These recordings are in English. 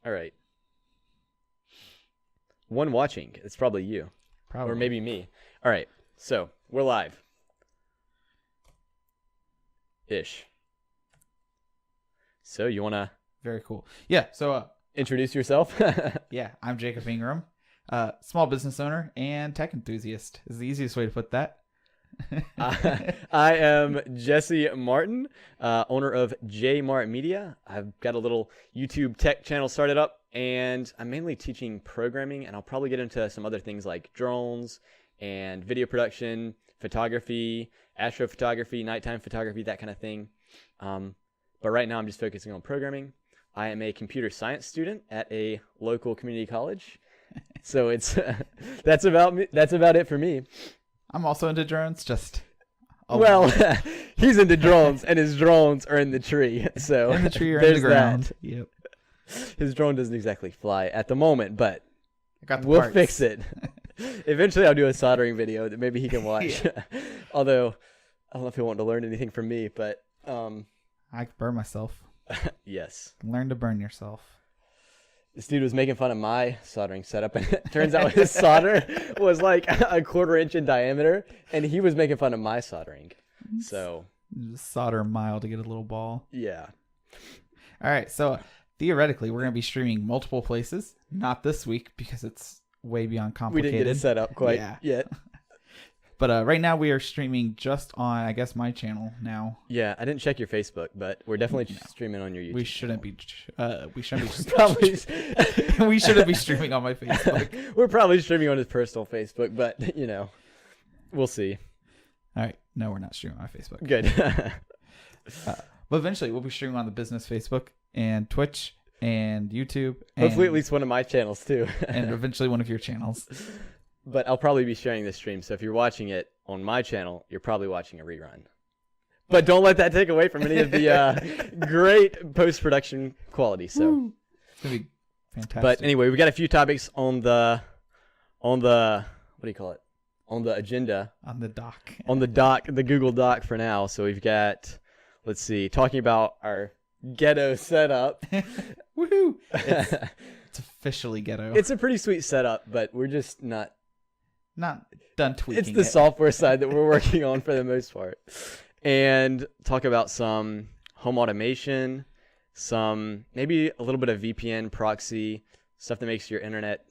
All right. One watching. It's probably you. Probably. Or maybe me. All right. So we're live. Ish. So you want to Very cool. Yeah. So, introduce yourself? yeah, I'm Jacob Ingram, small business owner and tech enthusiast is the easiest way to put that. I am Jesse Martin, owner of J Mart Media. I've got a little YouTube tech channel started up, and I'm mainly teaching programming, and I'll probably get into some other things like drones and video production, photography, astrophotography, nighttime photography, that kind of thing. But right now I'm just focusing on programming. I am a computer science student at a local community college. So it's that's about me. That's about it for me. I'm also into drones, just Well, he's into drones, and his drones are in the tree. So in the tree or in there's the ground. that. Yep. His drone doesn't exactly fly at the moment, but I got the we'll parts. fix it. Eventually, I'll do a soldering video that maybe he can watch. Yeah. Although, I don't know if he'll want to learn anything from me, but I could burn myself. yes. Learn to burn yourself. This dude was making fun of my soldering setup, and it turns out his solder was like a 1/4 inch in diameter, and he was making fun of my soldering. So Just solder a mile to get a little ball. yeah. All right. So theoretically, we're going to be streaming multiple places. Not this week because it's way beyond We complicated. didn't get it set up quite Yeah. yet. But right now we are streaming just on, I guess, my channel now. Yeah, I didn't check your Facebook, but we're definitely No. streaming on your YouTube. We shouldn't be. We shouldn't be. Probably, we shouldn't be streaming on my Facebook. we're probably streaming on his personal Facebook, but we'll see. All right. No, we're not streaming on my Facebook. Good. But eventually we'll be streaming on the business Facebook and Twitch and YouTube. Hopefully, at and- least one of my channels too. and eventually one of your channels. But I'll probably be sharing this stream, so if you're watching it on my channel, you're probably watching a rerun. But don't let that take away from any of the great post-production quality. So, It's gonna be fantastic. but anyway, we got a few topics on the what do you call it? On the agenda, on the dock. on the doc, the Google Doc for now. So we've got, let's see, talking about our ghetto setup. Woohoo! It's officially ghetto. It's a pretty sweet setup, but we're just not. not done tweaking. It's the software side that we're working on for the most part. And talk about some home automation, some maybe a little bit of VPN proxy, stuff that makes your internet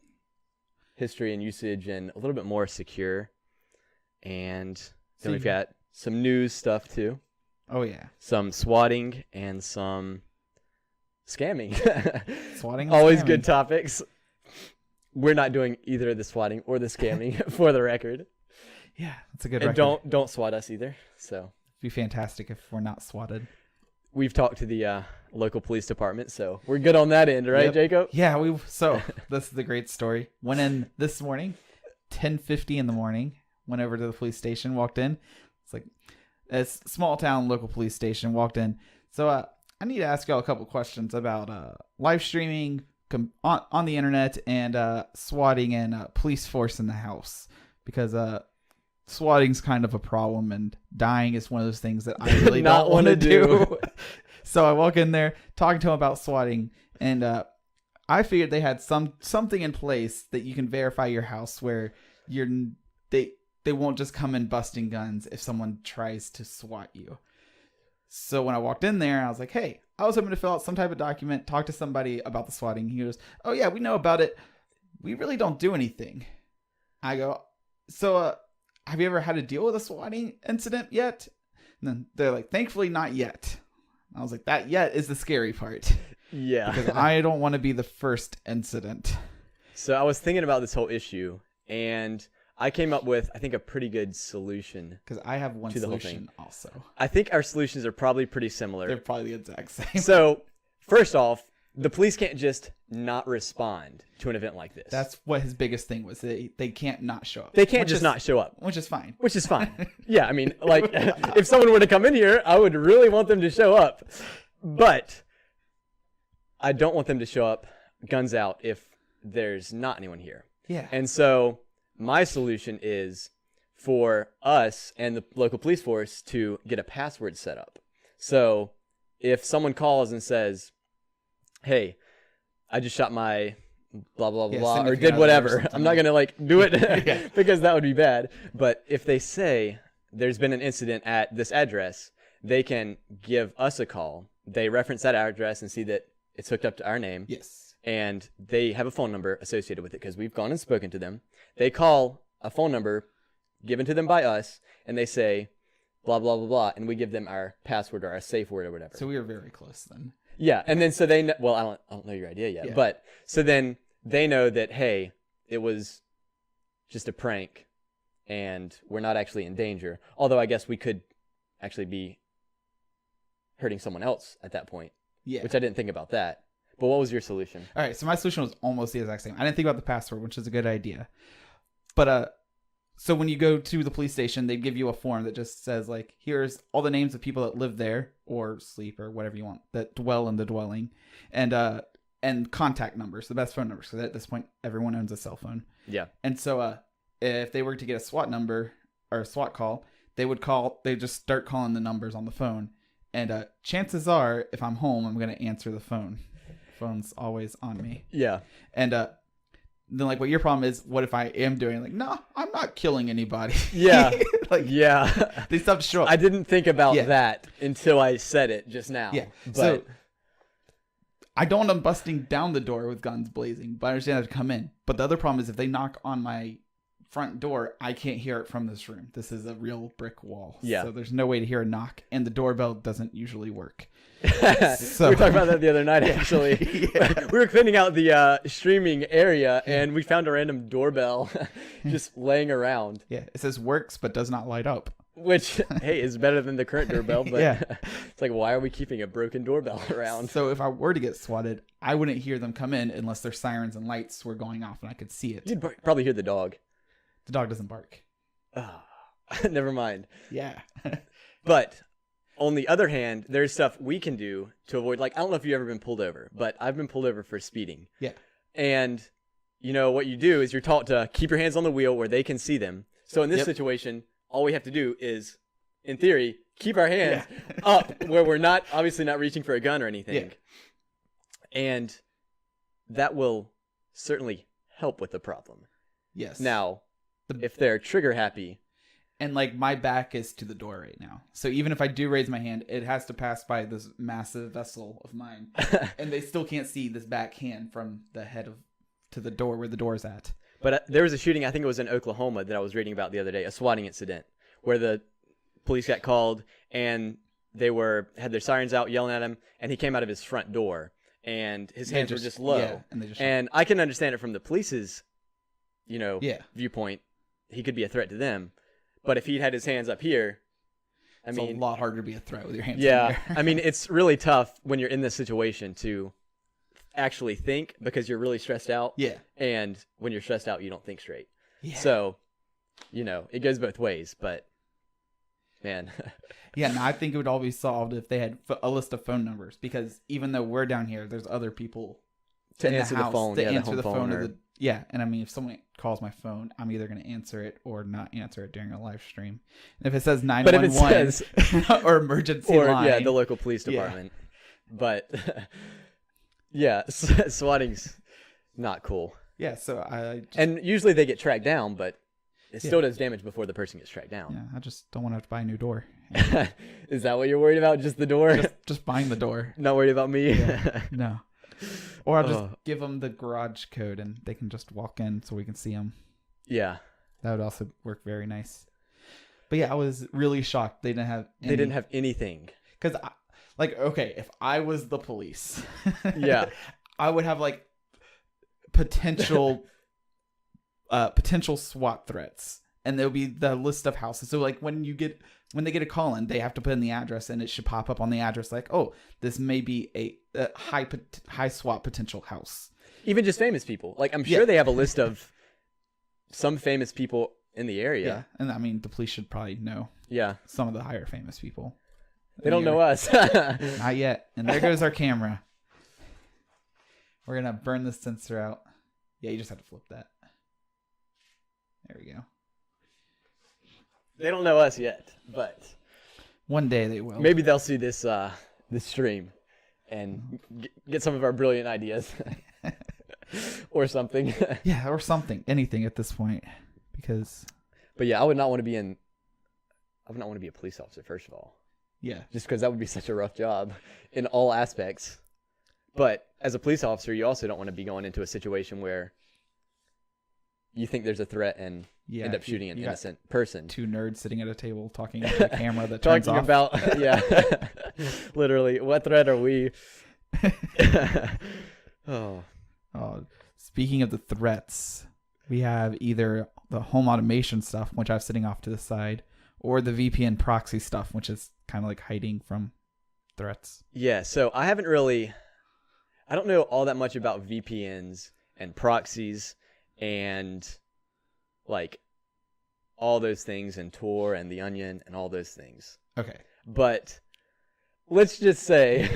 history and usage and a little bit more secure. And then we've got some news stuff too. Oh yeah, Some swatting and some scamming. swatting. Always good topics. We're not doing either the swatting or the scamming for the record. Yeah, that's a good. And record. don't swat us either. So It'd be fantastic if we're not swatted. we've talked to the local police department, so we're good on that end, right, Yep. Jacob? Yeah, so this is a great story. Went in this morning, 10:50 in the morning. Went over to the police station. Walked in. It's like a small town local police station. Walked in. So I need to ask y'all a couple questions about live streaming on the internet and swatting and police force in the house, because swatting's kind of a problem and dying is one of those things that I really Not don't want to wanna do. do. So I walk in there talking to him about swatting, and I figured they had something in place that you can verify your house where they won't just come in busting guns if someone tries to swat you. So when I walked in there, I was like, hey, I was hoping to fill out some type of document, talk to somebody about the swatting. He goes, oh yeah, we know about it. We really don't do anything. I go, so have you ever had to deal with a swatting incident yet? And then they're like, thankfully not yet. I was like, that yet is the scary part. Yeah. Because I don't want to be the first incident. So I was thinking about this whole issue, and I came up with, I think, a pretty good solution. Because I have one To the whole solution also. I think our solutions are probably pretty similar. They're probably the exact same. So, first off, the police can't just not respond to an event like this. That's what his biggest thing was. They can't not show up. They can't Which just is- not show up. Which is fine. Which is fine. Yeah, I mean, like, if someone were to come in here, I would really want them to show up. But I don't want them to show up guns out if there's not anyone here. Yeah. And so my solution is for us and the local police force to get a password set up. So if someone calls and says, hey, I just shot my blah, blah, Yeah, blah, or significant did other or whatever. something. I'm not going to like do it Yeah. because that would be bad. But if they say there's been an incident at this address, they can give us a call. They reference that address and see that it's hooked up to our name. Yes. And they have a phone number associated with it because we've gone and spoken to them. They call a phone number given to them by us, and they say, blah, blah, blah, blah, and we give them our password or our safe word or whatever. So we were very close then. Yeah, and then so they know, well, I don't know your idea yet, Yeah. but so then they know that, hey, it was just a prank, and we're not actually in danger. Although I guess we could actually be hurting someone else at that point, Yeah. which I didn't think about that. But what was your solution? All right, so my solution was almost the exact same. I didn't think about the password, which is a good idea. But so when you go to the police station, they give you a form that just says like, here's all the names of people that live there or sleep or whatever you want that dwell in the dwelling, and contact numbers, the best phone numbers. So at this point, everyone owns a cell phone. Yeah. And so if they were to get a SWAT number or a SWAT call, they just start calling the numbers on the phone. And chances are, if I'm home, I'm going to answer the phone. Phone's always on me. Yeah. And then like what your problem is, what if I am doing like, no, I'm not killing anybody. Yeah. Like Yeah. they still have to show up. I didn't think about Yeah. that until I said it just now. Yeah. But So I don't want them busting down the door with guns blazing, but I understand I have to come in. But the other problem is if they knock on my front door, I can't hear it from this room. This is a real brick wall. Yeah. So there's no way to hear a knock, and the doorbell doesn't usually work. we were talking about that the other night, actually. Yeah. We were cleaning out the streaming area, and we found a random doorbell just laying around, Yeah. It says works, but does not light up. which, hey, is better than the current doorbell. But Yeah. it's like, why are we keeping a broken doorbell around? So if I were to get swatted, I wouldn't hear them come in unless their sirens and lights were going off and I could see it. You'd probably hear the dog. The dog doesn't bark. Oh, never mind. Yeah. But on the other hand, there's stuff we can do to avoid, like, I don't know if you've ever been pulled over, but I've been pulled over for speeding. Yeah. And, you know, what you do is you're taught to keep your hands on the wheel where they can see them. So in this Yep. situation, all we have to do is, in theory, keep our hands up where we're not, obviously not reaching for a gun or anything. Yeah. And that will certainly help with the problem. Yes. Now, if they're trigger happy, And like my back is to the door right now. So even if I do raise my hand, it has to pass by this massive vessel of mine. And they still can't see this back hand from the head to the door where the door's at. But there was a shooting, I think it was in Oklahoma, that I was reading about the other day, a swatting incident, where the police got called and they had their sirens out yelling at him, and he came out of his front door, and his hands were just low. Yeah, and they just And I can understand it from the police's, Yeah. viewpoint. He could be a threat to them. But if he had his hands up here, It's a lot harder to be a threat with your hands in yeah, there. I mean, it's really tough when you're in this situation to actually think because you're really stressed out. Yeah. And when you're stressed out, you don't think straight. Yeah. So, it goes both ways, but man. Yeah, no, I think it would all be solved if they had a list of phone numbers, because even though we're down here, there's other people To in answer the house phone, to yeah, the answer home the phone phone or- of the and I mean, if someone calls my phone, I'm either going to answer it or not answer it during a live stream. And if it says 911 or emergency or line, the local police Yeah. department. But yeah, swatting's not cool. yeah. So And usually they get tracked down, but it Yeah. still does damage before the person gets tracked down. I just don't want to have to buy a new door. Is that what you're worried about? Just the door? Just buying the door. Not worried about me? No. Or I'll just Oh. give them the garage code and they can just walk in so we can see them. Yeah. That would also work very nice. But yeah, I was really shocked they didn't have They didn't have anything. because okay, if I was the police, Yeah. I would have like potential SWAT threats, and there'll be the list of houses. So like when they get a call in, they have to put in the address, and it should pop up on the address like, oh, this may be a high SWAT potential house. Even just famous people. Like, I'm sure Yeah. they have a list of some famous people in the area. And I mean, the police should probably know Yeah. some of the higher famous people. They don't know us. Not yet. And there goes our camera. We're gonna burn this sensor out. Yeah, you just have to flip that. There we go. They don't know us yet, but One day they will. maybe they'll see this stream and get some of our brilliant ideas. or something. Yeah, or something, anything at this point, because But yeah, I would not want to be a police officer, first of all, yeah, just because that would be such a rough job in all aspects. But as a police officer, you also don't want to be going into a situation where you think there's a threat and yeah, end up shooting an you got innocent person. two nerds sitting at a table talking to the camera that turns Talking off. about, yeah, literally, what threat are we? Oh, Speaking of the threats, we have either the home automation stuff, which I have sitting off to the side, or the VPN proxy stuff, which is kind of like hiding from threats. yeah. So I don't know all that much about VPNs and proxies and like all those things and Tor and the Onion and all those things. Okay. But let's just say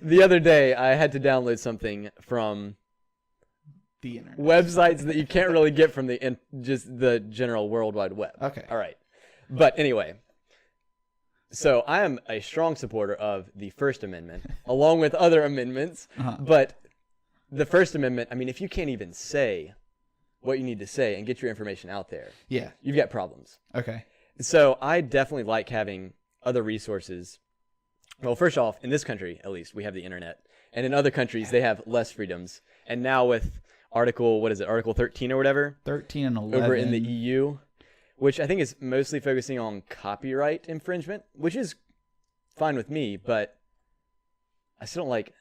the other day I had to download something from The internet. websites that you can't really get from just the general World Wide Web. Okay. All right. But anyway, so I am a strong supporter of the First Amendment, along with other amendments. Uh-huh. But the First Amendment, I mean, if you can't even say what you need to say and get your information out there, Yeah. you've got problems. Okay. So I definitely like having other resources. Well, first off, in this country, at least, we have the internet. And in other countries, they have less freedoms. And now with Article 13 or whatever, 13 and 11. over in the EU, which I think is mostly focusing on copyright infringement, which is fine with me, but I still don't like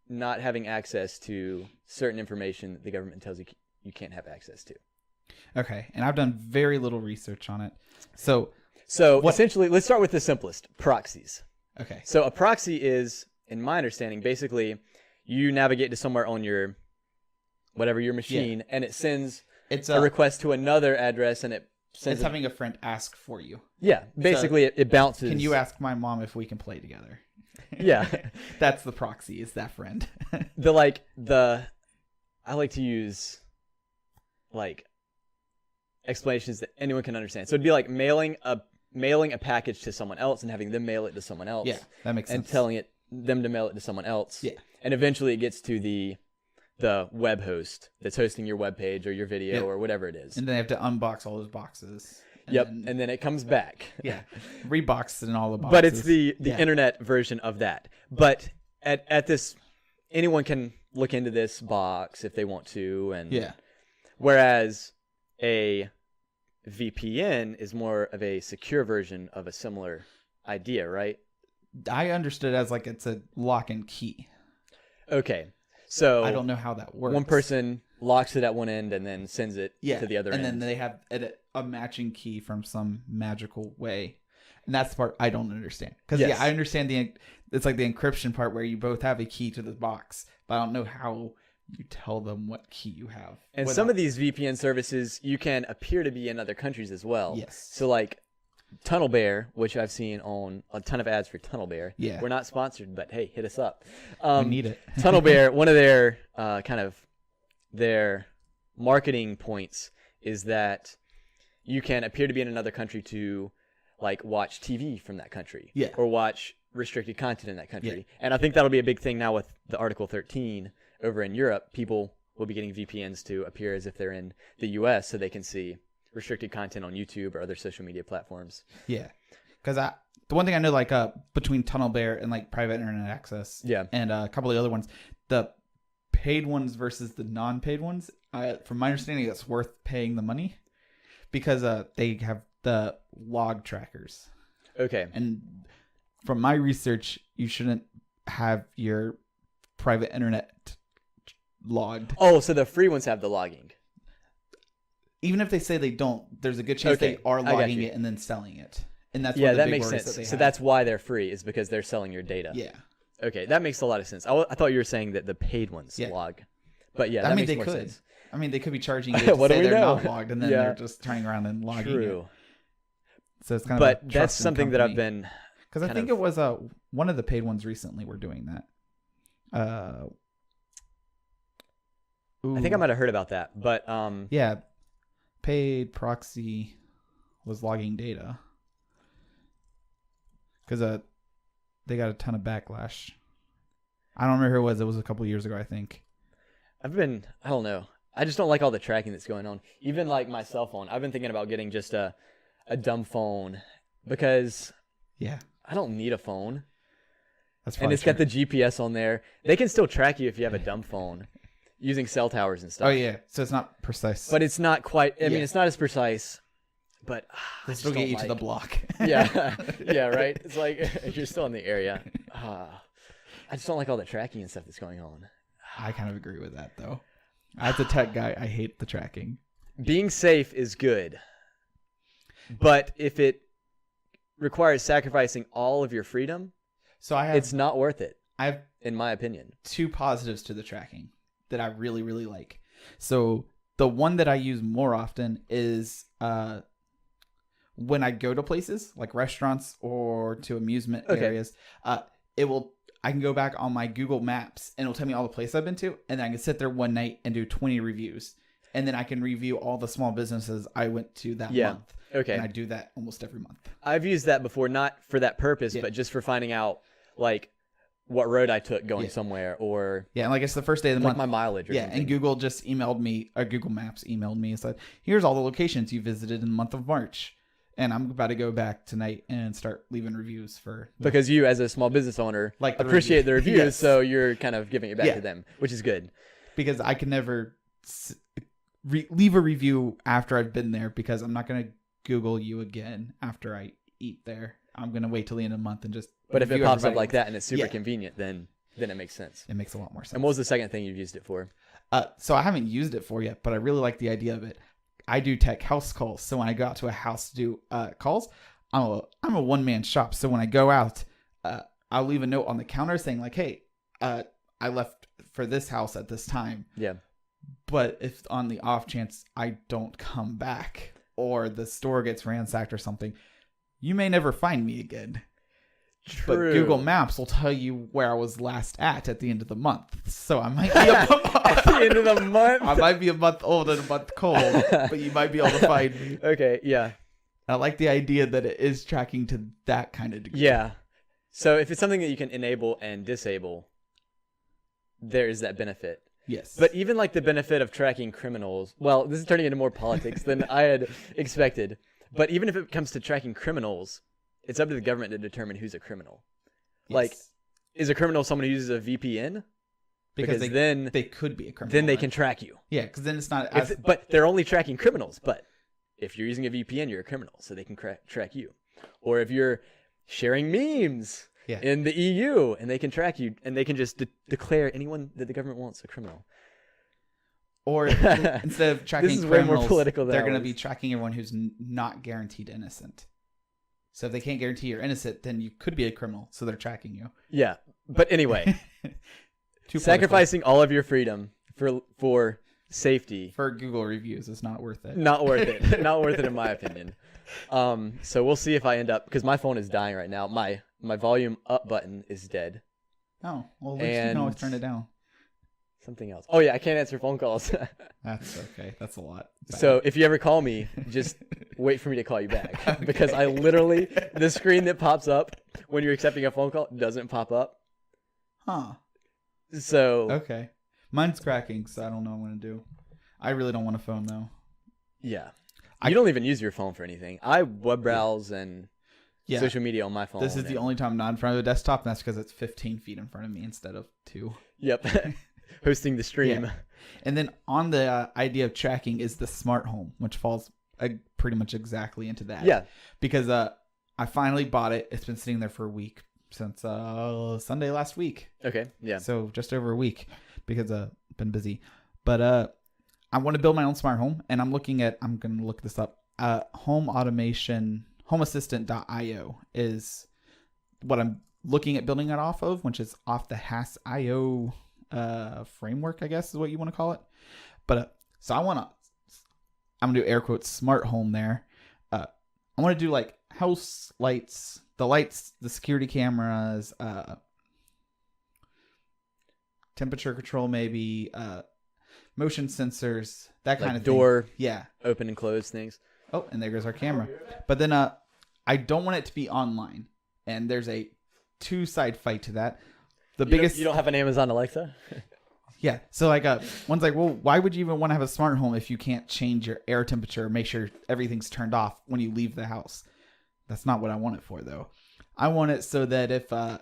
not having access to certain information that the government tells you you can't have access to. Okay. And I've done very little research on it. So Essentially, let's start with the simplest, proxies. okay. So a proxy is, in my understanding, basically you navigate to somewhere on your machine, and it sends It's a request to another address, and it sends It's having a friend ask for you. yeah, basically it bounces. Can you ask my mom if we can play together? Yeah. That's the proxy, is that friend. I like to use like explanations that anyone can understand. So it'd be like mailing a package to someone else and having them mail it to someone else. Yeah, that makes sense. And telling them to mail it to someone else. Yeah. And eventually it gets to the web host that's hosting your web page or your video or whatever it is. And then they have to unbox all those boxes. And then it comes back. Yeah. Reboxed in all the boxes. But it's the internet version of that. But at this, anyone can look into this box if they want to. And whereas a VPN is more of a secure version of a similar idea, right? I understood it as like it's a lock and key. Okay. So I don't know how that works. One person locks it at one end and then sends it to the other end. And then they have a matching key from some magical way. And that's the part I don't understand. Because, I understand it's like the encryption part where you both have a key to the box. But I don't know how you tell them what key you have. And some of these VPN services, you can appear to be in other countries as well. Yes. So like Tunnel Bear, which I've seen on a ton of ads for Tunnel Bear. Yeah. We're not sponsored, but hey, hit us up. We need it. Tunnel Bear, one of their their marketing points is that you can appear to be in another country to like watch TV from that country. Yeah. Or watch restricted content in that country. Yeah. And I think that'll be a big thing now with the Article 13 over in Europe. People will be getting VPNs to appear as if they're in the US so they can see restricted content on YouTube or other social media platforms. Yeah. Because the one thing I know, like between Tunnel Bear and like private internet access and a couple of the other ones, the paid ones versus the non-paid ones, from my understanding, it's worth paying the money because they have the log trackers. Okay. And from my research, you shouldn't have your private internet logged. Oh, so the free ones have the logging. Even if they say they don't, there's a good chance they are logging it and then selling it. And that's one of the big worries that they have. So that's why they're free, is because they're selling your data. Yeah. Okay, that makes a lot of sense. I thought you were saying that the paid ones log. But yeah, that makes more sense. I mean, they could be charging you to say they're not logged, and then they're just turning around and logging True. it. So it's kind of that's something that I've been... Because I think it was one of the paid ones recently were doing that. I think I might have heard about that, but... Yeah, paid proxy was logging data. Because they got a ton of backlash. I don't remember who it was. It was a couple years ago, I think. I don't know. I just don't like all the tracking that's going on. Even like my cell phone. I've been thinking about getting just a dumb phone because Yeah, I don't need a phone. that's And probably it's true. got the GPS on there. They can still track you if you have a dumb phone using cell towers and stuff. Oh yeah, so it's not precise. But it's not quite, I mean, Yeah. it's not as precise, but I They'll just still get don't you to the like- block. Yeah, yeah, right? It's like you're still in the area. I just don't like all the tracking and stuff that's going on. I kind of agree with that though. As a tech guy, I hate the tracking. Being safe is good, but if it requires sacrificing all of your freedom, So I it's not worth it, I have in my opinion. 2 positives to the tracking that I really, really like. So the one that I use more often is when I go to places like restaurants or to amusement Okay. areas, I can go back on my Google Maps and it'll tell me all the places I've been to, and then I can sit there one night and do 20 reviews, and then I can review all the small businesses I went to that Yeah. month. Okay. And I do that almost every month. I've used that before, not for that purpose, Yeah. but just for finding out like what road I took going Yeah. somewhere, or Yeah, and like it's the first day of the like month. my mileage or Yeah, something. and Google just emailed me, or Google Maps emailed me and said, here's all the locations you visited in the month of March. And I'm about to go back tonight and start leaving reviews for Because you, as a small business owner, Like the appreciate the review. reviews, Yes. so you're kind of giving it back Yeah. to them, which is good. because I can never leave a review after I've been there, because I'm not going to Google you again after I eat there. I'm going to wait till the end of the month and just But if it review pops up everybody like that and it's super Yeah. convenient, then it makes sense. It makes a lot more sense. And what was the second thing you've used it for? So I haven't used it for yet, but I really like the idea of it. I do tech house calls. So when I go out to a house to do calls, I'm a one-man shop. So when I go out, I'll leave a note on the counter saying like, hey, I left for this house at this time. Yeah. But if on the off chance I don't come back or the store gets ransacked or something, you may never find me again. True. But Google Maps will tell you where I was last at the end of the month. So I might be At the end of the month. I might be a month old and a month cold, but you might be able to find me. Okay, yeah. I like the idea that it is tracking to that kind of degree. Yeah. So if it's something that you can enable and disable, there is that benefit. Yes. But even like the benefit of tracking criminals, well, this is turning into more politics than I had expected. But even if it comes to tracking criminals, it's up to the government to determine who's a criminal. Yes. Like, is a criminal someone who uses a VPN? because then they could be a criminal. then they right? can track you. Yeah, because then it's not as But they're only tracking criminals. But if you're using a VPN, you're a criminal, so they can track you. Or if you're sharing memes Yeah. in the EU, and they can track you, and they can just declare anyone that the government wants a criminal. Or instead of tracking is way more criminals, political than they're I going to was. be tracking everyone who's not guaranteed innocent. So if they can't guarantee you're innocent, then you could be a criminal. So they're tracking you. Yeah. But anyway, Too political. sacrificing all of your freedom for safety, for Google reviews is not worth it. not worth it. Not worth it in my opinion. So we'll see if I end up, because my phone is dying right now. My volume up button is dead. Oh, well, at least you can always turn it down. Something else. Oh yeah, I can't answer phone calls. That's okay. That's a lot. So if you ever call me, just wait for me to call you back, because I literally, the screen that pops up when you're accepting a phone call doesn't pop up. Huh. So Okay. Mine's cracking, so I don't know what I'm going to do. I really don't want a phone, though. yeah, you don't even use your phone for anything. I web browse and Yeah. social media on my phone. This is the only time I'm not in front of a desktop, and that's because it's 15 feet in front of me instead of 2. Yep. Hosting the stream. Yeah. And then on the idea of tracking is the smart home, which falls pretty much exactly into that. Yeah. Because I finally bought it. It's been sitting there for a week, since Sunday last week. Okay. Yeah. So just over a week, because I've been busy. But I want to build my own smart home, and I'm going to look this up. Home automation, homeassistant.io is what I'm looking at building it off of, which is off the HAS.io framework, I guess is what you want to call it. But so I'm going to do air quotes smart home there. I want to do like house lights, the security cameras, temperature control, maybe motion sensors, that kind Like of thing. door Yeah. open and close things. Oh, and there goes our camera. But then I don't want it to be online, and there's a 2-side fight to that. The biggest You don't have an Amazon Alexa? Yeah. So like, one's like, well, why would you even want to have a smart home if you can't change your air temperature, make sure everything's turned off when you leave the house? That's not what I want it for, though. I want it so that if I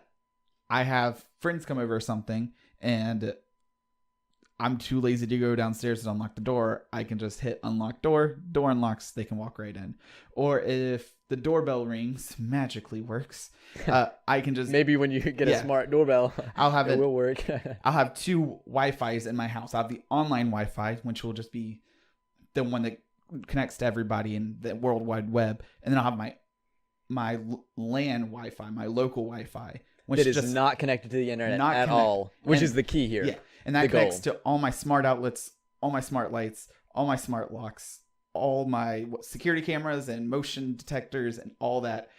have friends come over or something and I'm too lazy to go downstairs and unlock the door, I can just hit unlock door unlocks, they can walk right in. Or if the doorbell rings, magically works, I can just... Maybe when you get a smart doorbell, I'll have it will work. I'll have 2 Wi-Fis in my house. I'll have the online Wi-Fi, which will just be the one that connects to everybody in the World Wide Web. And then I'll have my LAN Wi-Fi, my local Wi-Fi. Which that is just not connected to the internet at all, which is the key here. Yeah, and that connects to all my smart outlets, all my smart lights, all my smart locks, all my security cameras and motion detectors and all that.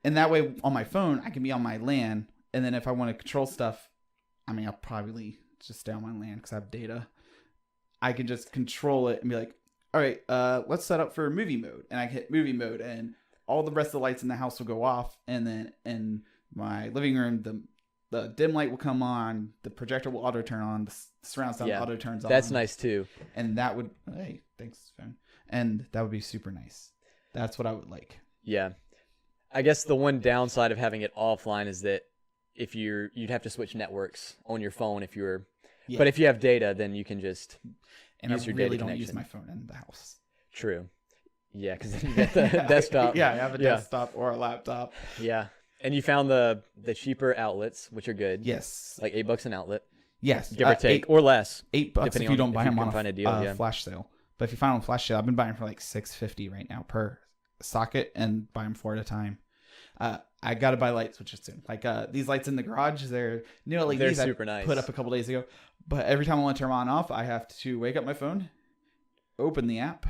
And that way on my phone, I can be on my LAN. And then if I want to control stuff, I mean, I'll probably just stay on my LAN because I have data. I can just control it and be like, all right, let's set up for movie mode. And I hit movie mode and all the rest of the lights in the house will go off. And then in my living room, the dim light will come on, the projector will auto turn on, the surround sound auto turns on. That's nice too. And that would, hey, thanks, phone. And that would be super nice. That's what I would like. Yeah. I guess the one downside of having it offline is that if you'd have to switch networks on your phone if you're, but if you have data, then you can just use your data connection. Don't use my phone in the house. True. Yeah, because then you get the desktop. Yeah, I have a desktop or a laptop. Yeah. And you found the cheaper outlets, which are good. Yes. Like $8 an outlet. Yes. Give or take. Or less. $8 if you don't buy them on a deal, flash sale. But if you find them on flash sale, I've been buying for like $6.50 right now per socket and buy them 4 at a time. I got to buy light switches soon. Like these lights in the garage, they're new LEDs. They're super nice. Put up a couple days ago. But every time I want to turn them on and off, I have to wake up my phone, open the app,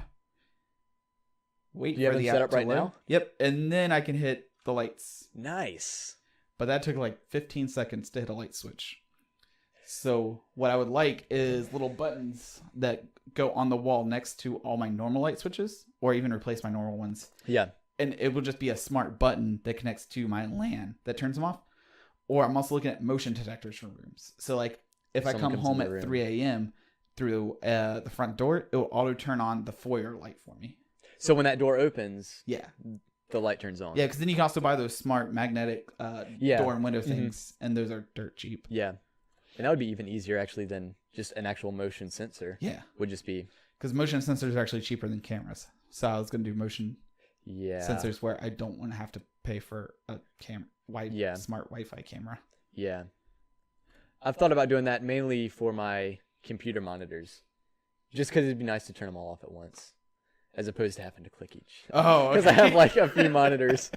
wait for the app set up to right load. now? Yep. And then I can hit the lights. Nice. But that took like 15 seconds to hit a light switch. So what I would like is little buttons that go on the wall next to all my normal light switches, or even replace my normal ones. Yeah. And it will just be a smart button that connects to my LAN that turns them off. Or I'm also looking at motion detectors for rooms. So like if I come home at 3 a.m. through the front door, it will auto turn on the foyer light for me. So when that door opens, yeah, the light turns on. Yeah, because then you can also buy those smart magnetic door and window things, and those are dirt cheap. Yeah. And that would be even easier actually than just an actual motion sensor. Yeah. Would just be. Because motion sensors are actually cheaper than cameras. So I was going to do motion sensors where I don't want to have to pay for a smart Wi-Fi camera. Yeah. I've thought about doing that mainly for my computer monitors. Just because it'd be nice to turn them all off at once. As opposed to having to click each. Oh, okay. Because I have like a few monitors.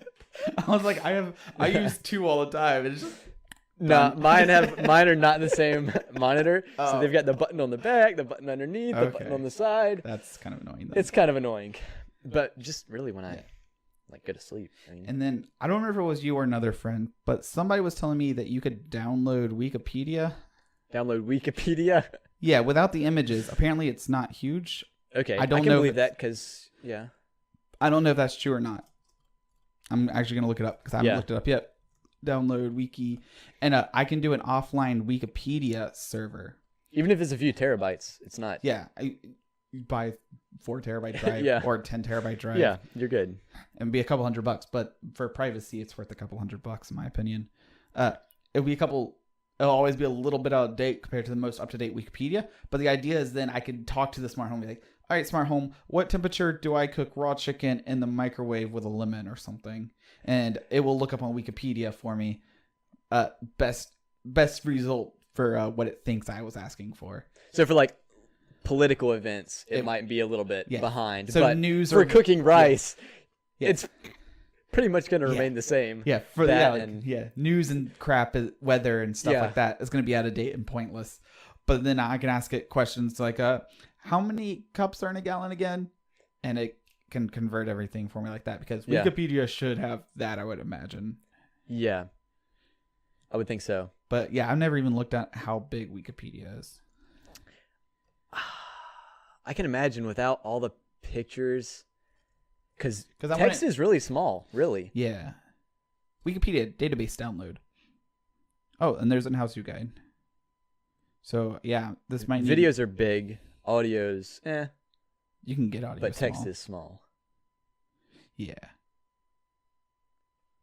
I was like, I use 2 all the time. It's just... No, mine are not in the same monitor. Oh. So they've got the button on the back, the button underneath, the button on the side. That's kind of annoying. It's kind of annoying, but just really when I like go to sleep. I mean, and then I don't remember if it was you or another friend, but somebody was telling me that you could download Wikipedia. Download Wikipedia? Yeah, without the images. Apparently, it's not huge. Okay, I can believe that because I don't know if that's true or not. I'm actually gonna look it up because I haven't looked it up yet. Download wiki, and I can do an offline Wikipedia server. Even if it's a few terabytes, it's not. Yeah, you buy 4 terabyte drive or 10 terabyte drive. Yeah, you're good. And be a couple $100, but for privacy, it's worth a couple $100 in my opinion. It'll always be a little bit out of date compared to the most up to date Wikipedia. But the idea is then I could talk to the smart home and be like, all right, smart home, what temperature do I cook raw chicken in the microwave with a lemon or something? And it will look up on Wikipedia for me. Best result for what it thinks I was asking for. So for like political events, it might be a little bit behind. So but news for cooking rice, it's pretty much going to remain the same. Yeah, for that news and crap, weather and stuff like that is going to be out of date and pointless. But then I can ask it questions like, how many cups are in a gallon again? And it can convert everything for me like that because Wikipedia should have that, I would imagine. Yeah, I would think so. But yeah, I've never even looked at how big Wikipedia is. I can imagine without all the pictures, because text is really small, really. Yeah. Wikipedia database download. Oh, and there's an how-to guide. So yeah, this might need, Videos are big, audio's you can get audio, but text small. is small. Yeah.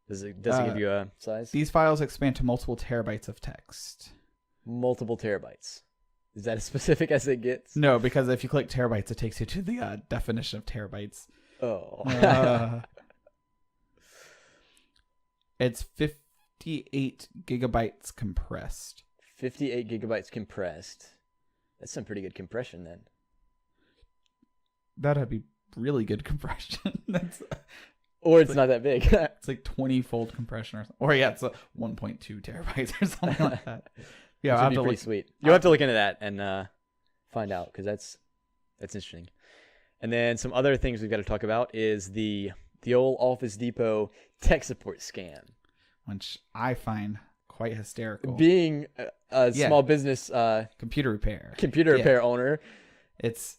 Does it give you a size? These files expand to multiple terabytes of text. Multiple terabytes. Is that as specific as it gets? No, because if you click terabytes, it takes you to the definition of terabytes. Oh. It's 58 gigabytes compressed. 58 gigabytes compressed. That's some pretty good compression then. That'd be really good compression. Or it's not that big. It's like 20-fold compression or something. Or yeah, it's 1.2 terabytes or something like that. Yeah, Which I'll would have be to pretty look. sweet. You'll have to look into that and find out because that's interesting. And then some other things we've got to talk about is the old Office Depot tech support scam. Which I find quite hysterical. Being a small business computer repair repair owner, it's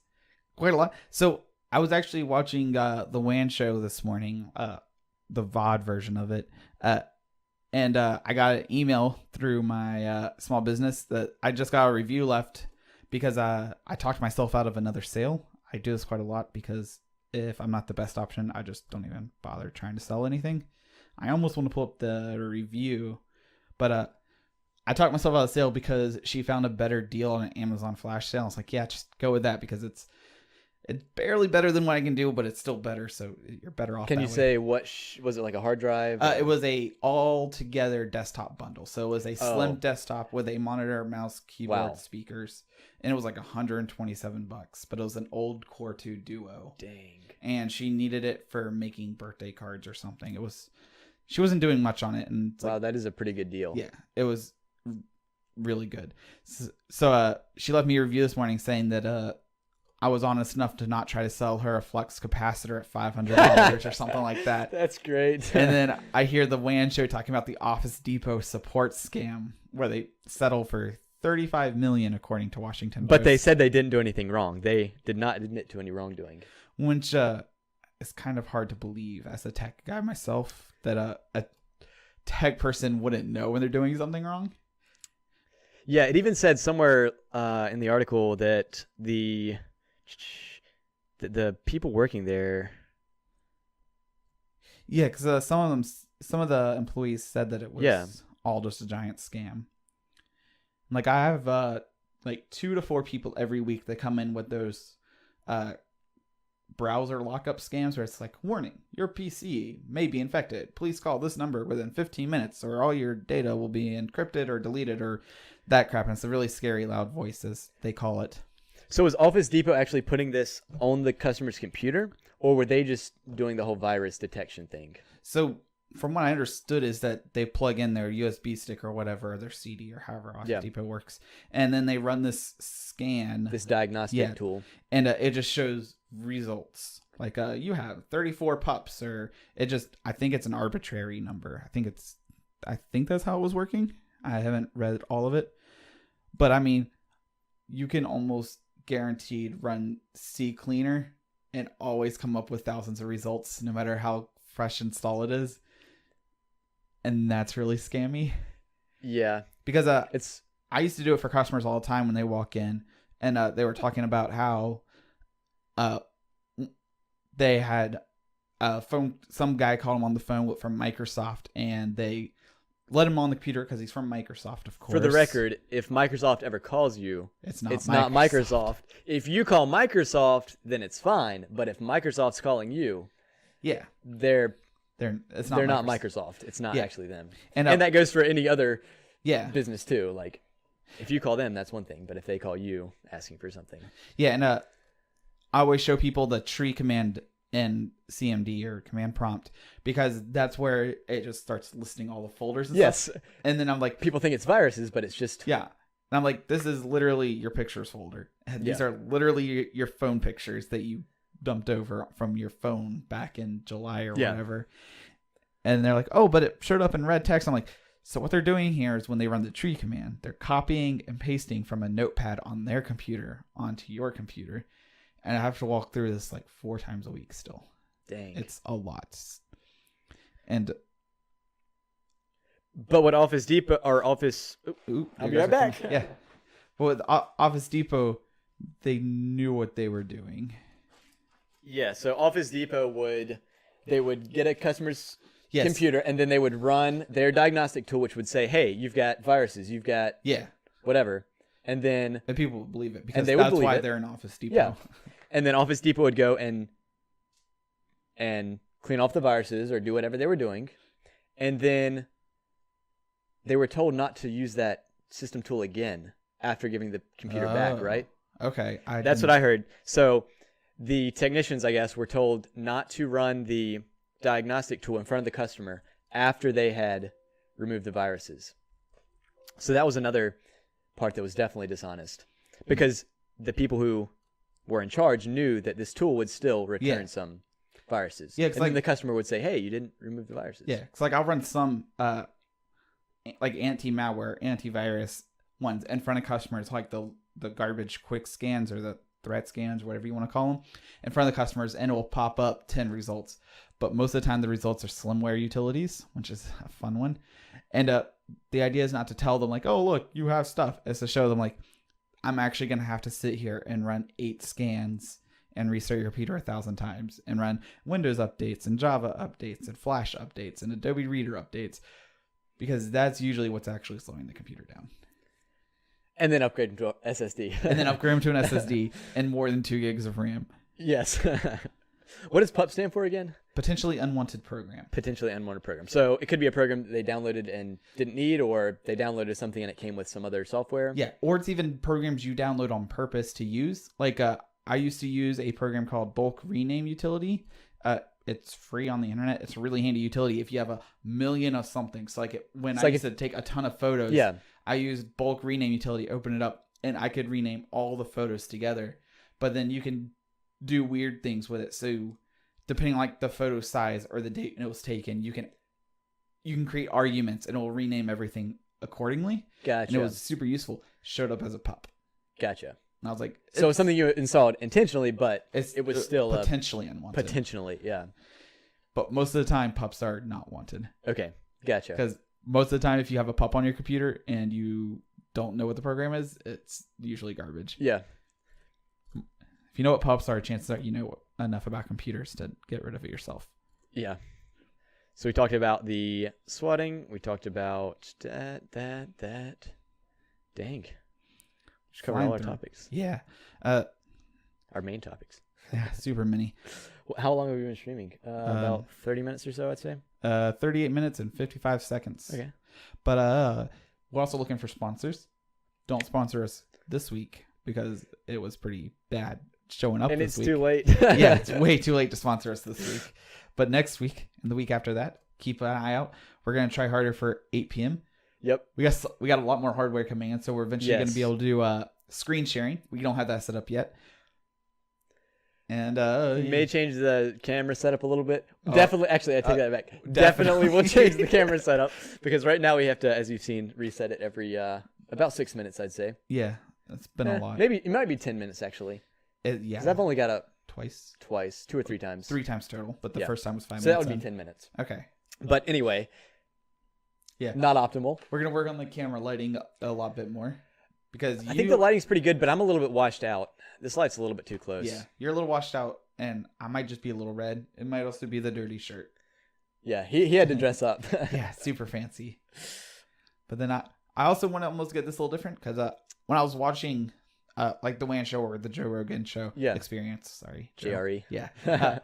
quite a lot. So I was actually watching the WAN show this morning, the VOD version of it, and I got an email through my small business that I just got a review left because I talked myself out of another sale. I do this quite a lot because if I'm not the best option, I just don't even bother trying to sell anything. I almost want to pull up the review, but I talked myself out of the sale because she found a better deal on an Amazon flash sale. I was like, yeah, just go with that because it's barely better than what I can do, but it's still better, so you're better off. Can that you way. say what was it, like a hard drive? It was a all-together desktop bundle. So it was a slim desktop with a monitor, mouse, keyboard, speakers, and it was like $127. But it was an old Core 2 Duo. Dang. And she needed it for making birthday cards or something. She wasn't doing much on it, and wow, that is a pretty good deal. Yeah, it was really good. So she left me a review this morning saying that I was honest enough to not try to sell her a flux capacitor at $500 or something like that. That's great. And then I hear the WAN show talking about the Office Depot support scam where they settle for $35 million according to Washington Post. But they said they didn't do anything wrong. They did not admit to any wrongdoing. Which is kind of hard to believe as a tech guy myself that a tech person wouldn't know when they're doing something wrong. Yeah, it even said somewhere in the article that the people working there. Yeah, because some of the employees said that it was all just a giant scam. Like I have like 2 to 4 people every week that come in with those browser lockup scams where it's like, warning, your PC may be infected. Please call this number within 15 minutes or all your data will be encrypted or deleted or that crap. And it's a really scary loud voice, as they call it. So was Office Depot actually putting this on the customer's computer, or were they just doing the whole virus detection thing? So from what I understood is that they plug in their USB stick or whatever, their CD or however Office Depot works, and then they run this scan. This diagnostic tool. And it just shows results. Like you have 34 pups, or I think it's an arbitrary number. I think that's how it was working. I haven't read all of it. But I mean, you can almost guaranteed run CCleaner and always come up with thousands of results, no matter how fresh install it is. And that's really scammy. Yeah. Because I used to do it for customers all the time when they walk in, and they were talking about how they had some guy called him on the phone from Microsoft, and they let him on the computer because he's from Microsoft, of course. For the record, if Microsoft ever calls you, it's not Microsoft. If you call Microsoft, then it's fine. But if Microsoft's calling you, they're not Microsoft. It's not actually them. And that goes for any other business too. Like if you call them, that's one thing. But if they call you asking for something. Yeah, and I always show people the tree command in CMD or command prompt because that's where it just starts listing all the folders and stuff. And then I'm like, people think it's viruses, but it's just and I'm like, this is literally your pictures folder. And these are literally your phone pictures that you dumped over from your phone back in July or whatever. And they're like, oh, but it showed up in red text. I'm like, so what they're doing here is when they run the tree command, they're copying and pasting from a notepad on their computer onto your computer. And I have to walk through this like 4 times a week still. Dang. It's a lot. And but what Office Depot or Office I'll be right back. Well, with Office Depot, they knew what they were doing. Yeah, so Office Depot would get a customer's Yes. computer, and then they would run their diagnostic tool, which would say, hey, you've got viruses, you've got Yeah. whatever. And then people would believe it because they would that's believe why it. they're in Office Depot. Yeah. And then Office Depot would go and clean off the viruses or do whatever they were doing. And then they were told not to use that system tool again after giving the computer back, right? Okay. That's what I heard. So the technicians, I guess, were told not to run the diagnostic tool in front of the customer after they had removed the viruses. So that was another part that was definitely dishonest, because the people who were in charge knew that this tool would still return some viruses. Yeah, and then the customer would say, hey, you didn't remove the viruses. Yeah, because like I'll run some like anti-malware, antivirus ones in front of customers, like the garbage quick scans or the threat scans, whatever you want to call them, in front of the customers, and it will pop up 10 results. But most of the time, the results are slimware utilities, which is a fun one. And the idea is not to tell them like, oh, look, you have stuff. It's to show them like, I'm actually going to have to sit here and run 8 scans and restart your computer 1,000 times and run Windows updates and Java updates and Flash updates and Adobe Reader updates, because that's usually what's actually slowing the computer down. And then upgrade them to a SSD. And then upgrade them to an SSD and more than 2 gigs of RAM. Yes. What does PUP stand for again? Potentially unwanted program. Potentially unwanted program. So it could be a program that they downloaded and didn't need, or they downloaded something and it came with some other software. Yeah, or it's even programs you download on purpose to use. Like I used to use a program called Bulk Rename Utility. It's free on the internet. It's a really handy utility if you have a million of something. So like I used to take a ton of photos, I used Bulk Rename Utility, open it up, and I could rename all the photos together. But then you can do weird things with it. So depending on like the photo size or the date it was taken, you can create arguments and it will rename everything accordingly. Gotcha. And it was super useful. Showed up as a PUP. Gotcha. And I was like, so it's something you installed intentionally, but it was still potentially unwanted. Potentially, yeah. But most of the time, PUPs are not wanted. Okay, gotcha. Because most of the time, if you have a PUP on your computer and you don't know what the program is, it's usually garbage. Yeah. If you know what PUPs are, chances are you know enough about computers to get rid of it yourself. Yeah. So we talked about the swatting. We talked about that. Dang. Just covered all our topics. Yeah. Our main topics. Yeah, super many. How long have we been streaming? About 30 minutes or so, I'd say. 38 minutes and 55 seconds. Okay. But we're also looking for sponsors. Don't sponsor us this week because it was pretty bad showing up and this week. And it's too late. Yeah, it's way too late to sponsor us this week. But next week and the week after that, keep an eye out. We're going to try harder for 8 p.m. Yep. We got a lot more hardware coming in, so we're eventually going to be able to do screen sharing. We don't have that set up yet. And we may change the camera setup a little bit. Definitely, actually, I take that back. Definitely We'll change the camera setup, because right now we have to, as you've seen, reset it every about 6 minutes, I'd say. Yeah, that's been a lot. Maybe it might be 10 minutes actually. Yeah, because I've only got up twice, 2 or 3 times. 3 times total, but the first time was 5 minutes. So that would be 10 minutes. Okay. But anyway, yeah, not optimal. We're gonna work on the camera lighting a lot bit more, because I think the lighting's pretty good, but I'm a little bit washed out. This light's a little bit too close. Yeah, you're a little washed out, and I might just be a little red. It might also be the dirty shirt. Yeah, he had to dress up. Yeah, super fancy. But then I also want to almost get this a little different, because when I was watching like the WAN show or the Joe Rogan show experience, sorry, JRE. Yeah.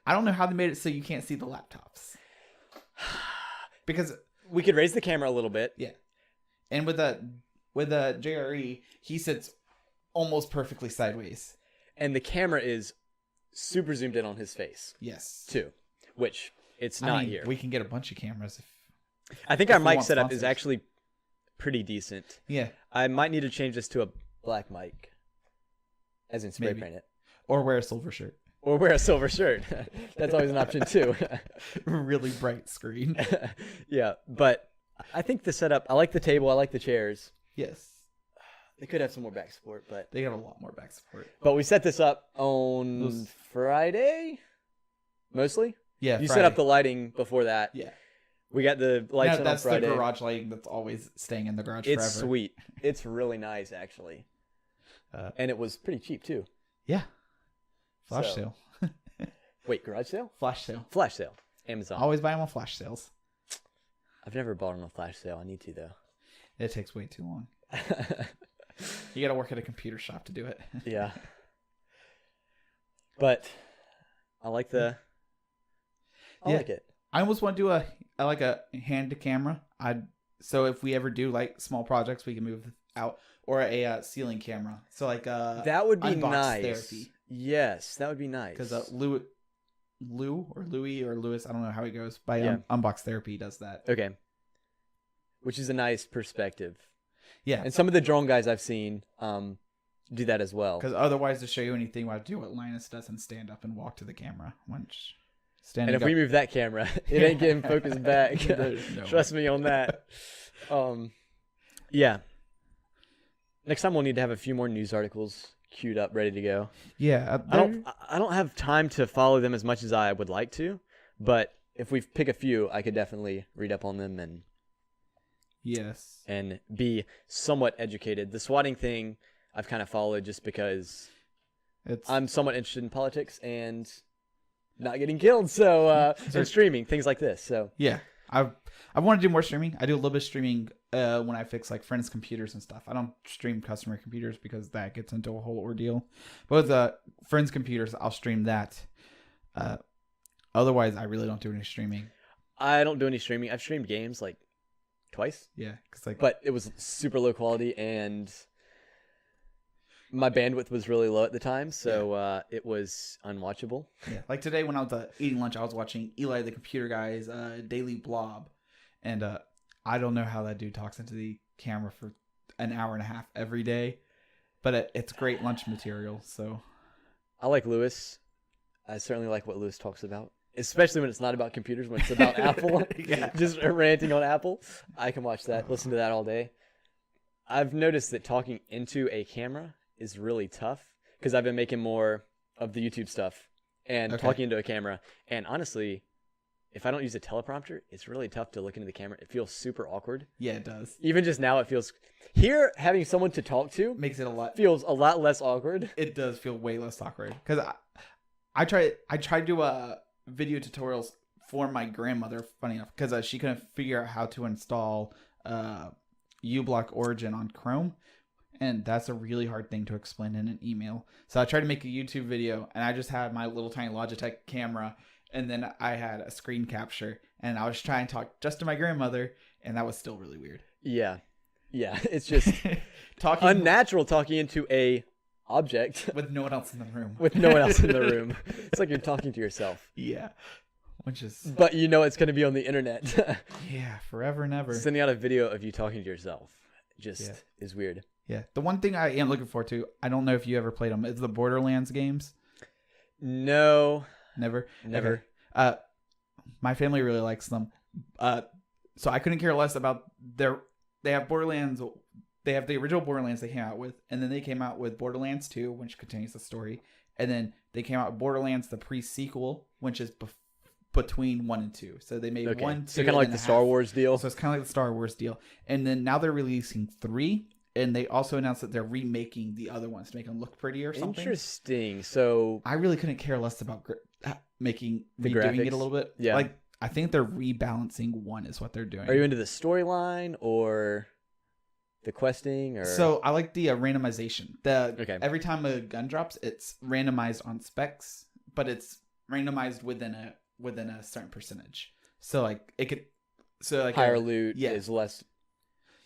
I don't know how they made it so you can't see the laptops. Because we could raise the camera a little bit. Yeah. And with the JRE, he sits almost perfectly sideways. And the camera is super zoomed in on his face. Yes. Too. Which it's not here. We can get a bunch of cameras. I think our mic setup is actually pretty decent. Yeah. I might need to change this to a black mic. As in spray paint it. Or wear a silver shirt. Or wear a silver shirt. That's always an option too. Really bright screen. Yeah, but I think the setup, I like the table, I like the chairs. Yes. They could have some more back support, but they got a lot more back support. But we set this up on Friday, mostly. Yeah, you set up the lighting before that. Yeah. We got the lights on That's Friday. the garage lighting that's always staying in the garage It's forever. sweet. It's really nice, actually. And it was pretty cheap, too. Yeah. Flash So- sale. Wait, garage sale? Flash sale. Flash sale. Amazon. Always buy them on flash sales. I've never bought on a flash sale. I need to, though. It takes way too long. You got to work at a computer shop to do it. Yeah. But I like the... I Yeah. like it. I almost want to do a hand to camera. So if we ever do like small projects, we can move out, or a ceiling camera. So like That would be unbox nice. therapy. Yes, that would be nice. Because Louis or Lewis, I don't know how he goes. By Yeah. Unbox Therapy does that. Okay. Which is a nice perspective. Yeah. And some of the drone guys I've seen do that as well. Because otherwise, to show you anything, we have to do what Linus does and stand up and walk to the camera. And if we move that camera, it ain't getting focused back. No. Trust me on that. Yeah. Next time we'll need to have a few more news articles queued up, ready to go. Yeah. I don't have time to follow them as much as I would like to, but if we pick a few, I could definitely read up on them Yes. and be somewhat educated. The swatting thing I've kind of followed just because I'm somewhat interested in politics and not getting killed, so and streaming things like this. So yeah, I want to do more streaming. I do a little bit of streaming when I fix like friends' computers and stuff. I don't stream customer computers because that gets into a whole ordeal. But with friends' computers, I'll stream that. Otherwise, I really don't do any streaming. I don't do any streaming. I've streamed games like twice. Yeah, because but it was super low quality and my bandwidth was really low at the time, so it was unwatchable. Yeah, like today when I was eating lunch, I was watching Eli the Computer Guy's Daily Blob, and I don't know how that dude talks into the camera for an hour and a half every day, but it's great lunch material. So I like Lewis. I certainly like what Lewis talks about, especially when it's not about computers, when it's about Apple. Yeah. Just ranting on Apple. I can watch that, listen to that all day. I've noticed that talking into a camera is really tough because I've been making more of the YouTube stuff and talking into a camera. And honestly, if I don't use a teleprompter, it's really tough to look into the camera. It feels super awkward. Yeah, it does. Even just now, it feels... Here, having someone to talk to Makes it feels a lot less awkward. It does feel way less awkward because I tried to do video tutorials for my grandmother. Funny enough, because she couldn't figure out how to install uBlock Origin on Chrome, and that's a really hard thing to explain in an email. So I tried to make a YouTube video, and I just had my little tiny Logitech camera, and then I had a screen capture, and I was trying to talk just to my grandmother, and that was still really weird. Yeah, it's just talking unnatural talking into a object with no one else in the room. with no one else in the room. It's like you're talking to yourself. Yeah, which is But you know it's going to be on the internet. yeah, forever and ever. Sending out a video of you talking to yourself just is weird. Yeah, the one thing I am looking forward to, I don't know if you ever played them, is the Borderlands games. No. Never. Never. Okay. My family really likes them. So I couldn't care less about they have Borderlands. They have the original Borderlands they came out with, and then they came out with Borderlands 2, which continues the story, and then they came out with Borderlands the pre-sequel, which is between 1 and 2. So they made 1, 2, so kind of like the Star Wars deal. So it's kind of like the Star Wars deal, and then now they're releasing 3. And they also announced that they're remaking the other ones to make them look prettier or something. Interesting. So I really couldn't care less about redoing graphics? it a little bit. Yeah. Like I think they're rebalancing 1 is what they're doing. are you into the storyline or the questing? Or So I like the randomization. Okay. Every time a gun drops, it's randomized on specs, but it's randomized within a certain percentage. So like it could, so like higher loot yeah. is less.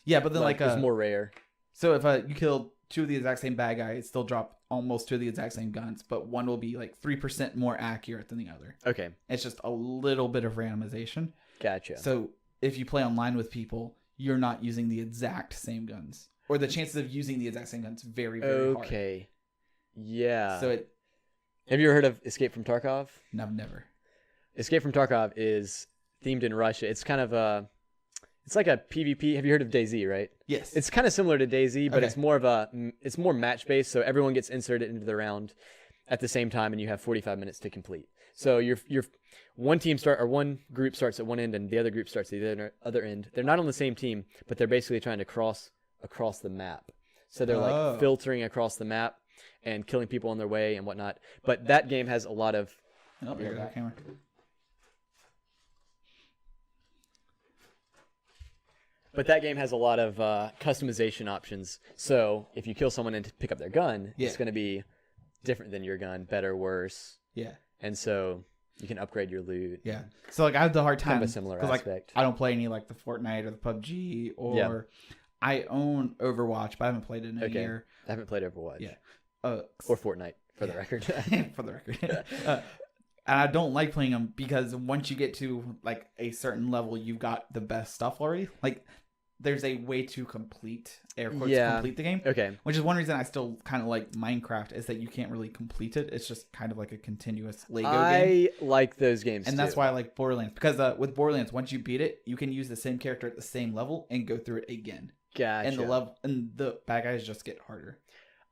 Yeah, but then like it's more rare. So if you kill 2 of the exact same bad guys, still drop almost 2 of the exact same guns, but one will be like 3% more accurate than the other. Okay. It's just a little bit of randomization. Gotcha. So if you play online with people, you're not using the exact same guns, or the chances of using the exact same guns very, very hard. Okay. Yeah. So have you ever heard of Escape from Tarkov? No, never. Escape from Tarkov is themed in Russia. It's kind of it's like a PvP. Have you heard of DayZ, right? Yes. It's kind of similar to DayZ, but Okay. it's more match based. So everyone gets inserted into the round at the same time, and you have 45 minutes to complete. So your one group starts at one end and the other group starts at the other end. They're not on the same team, but they're basically trying to cross across the map. So they're like filtering across the map and killing people on their way and whatnot. But that game has a lot of. Oh, here's the camera. But that game has a lot of customization options. So if you kill someone and pick up their gun, it's going to be different than your gun, better, worse. Yeah. And so you can upgrade your loot. Yeah. So like I have the hard time kind of a similar aspect. Like I don't play any like the Fortnite or the PUBG or I own Overwatch, but I haven't played it in a year. I haven't played Overwatch. Yeah. Or Fortnite for the record. For the record. And I don't like playing them because once you get to like a certain level, you've got the best stuff already. Like there's a way to complete complete the game. Okay. Which is one reason I still kind of like Minecraft is that you can't really complete it. It's just kind of like a continuous Lego game. I like those games and that's why I like Borderlands because with Borderlands, once you beat it, you can use the same character at the same level and go through it again. Gotcha. And the bad guys just get harder.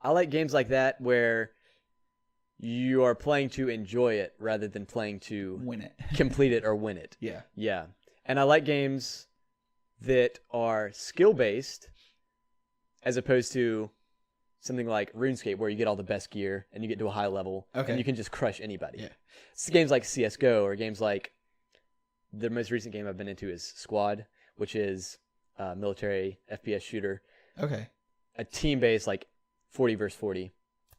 I like games like that where you are playing to enjoy it rather than playing to win it, complete it, or win it. Yeah. Yeah. And I like games that are skill based as opposed to something like RuneScape where you get all the best gear and you get to a high level and you can just crush anybody. Yeah. It's games like CSGO or games like the most recent game I've been into is Squad, which is a military FPS shooter. Okay. A team based, like 40 versus 40.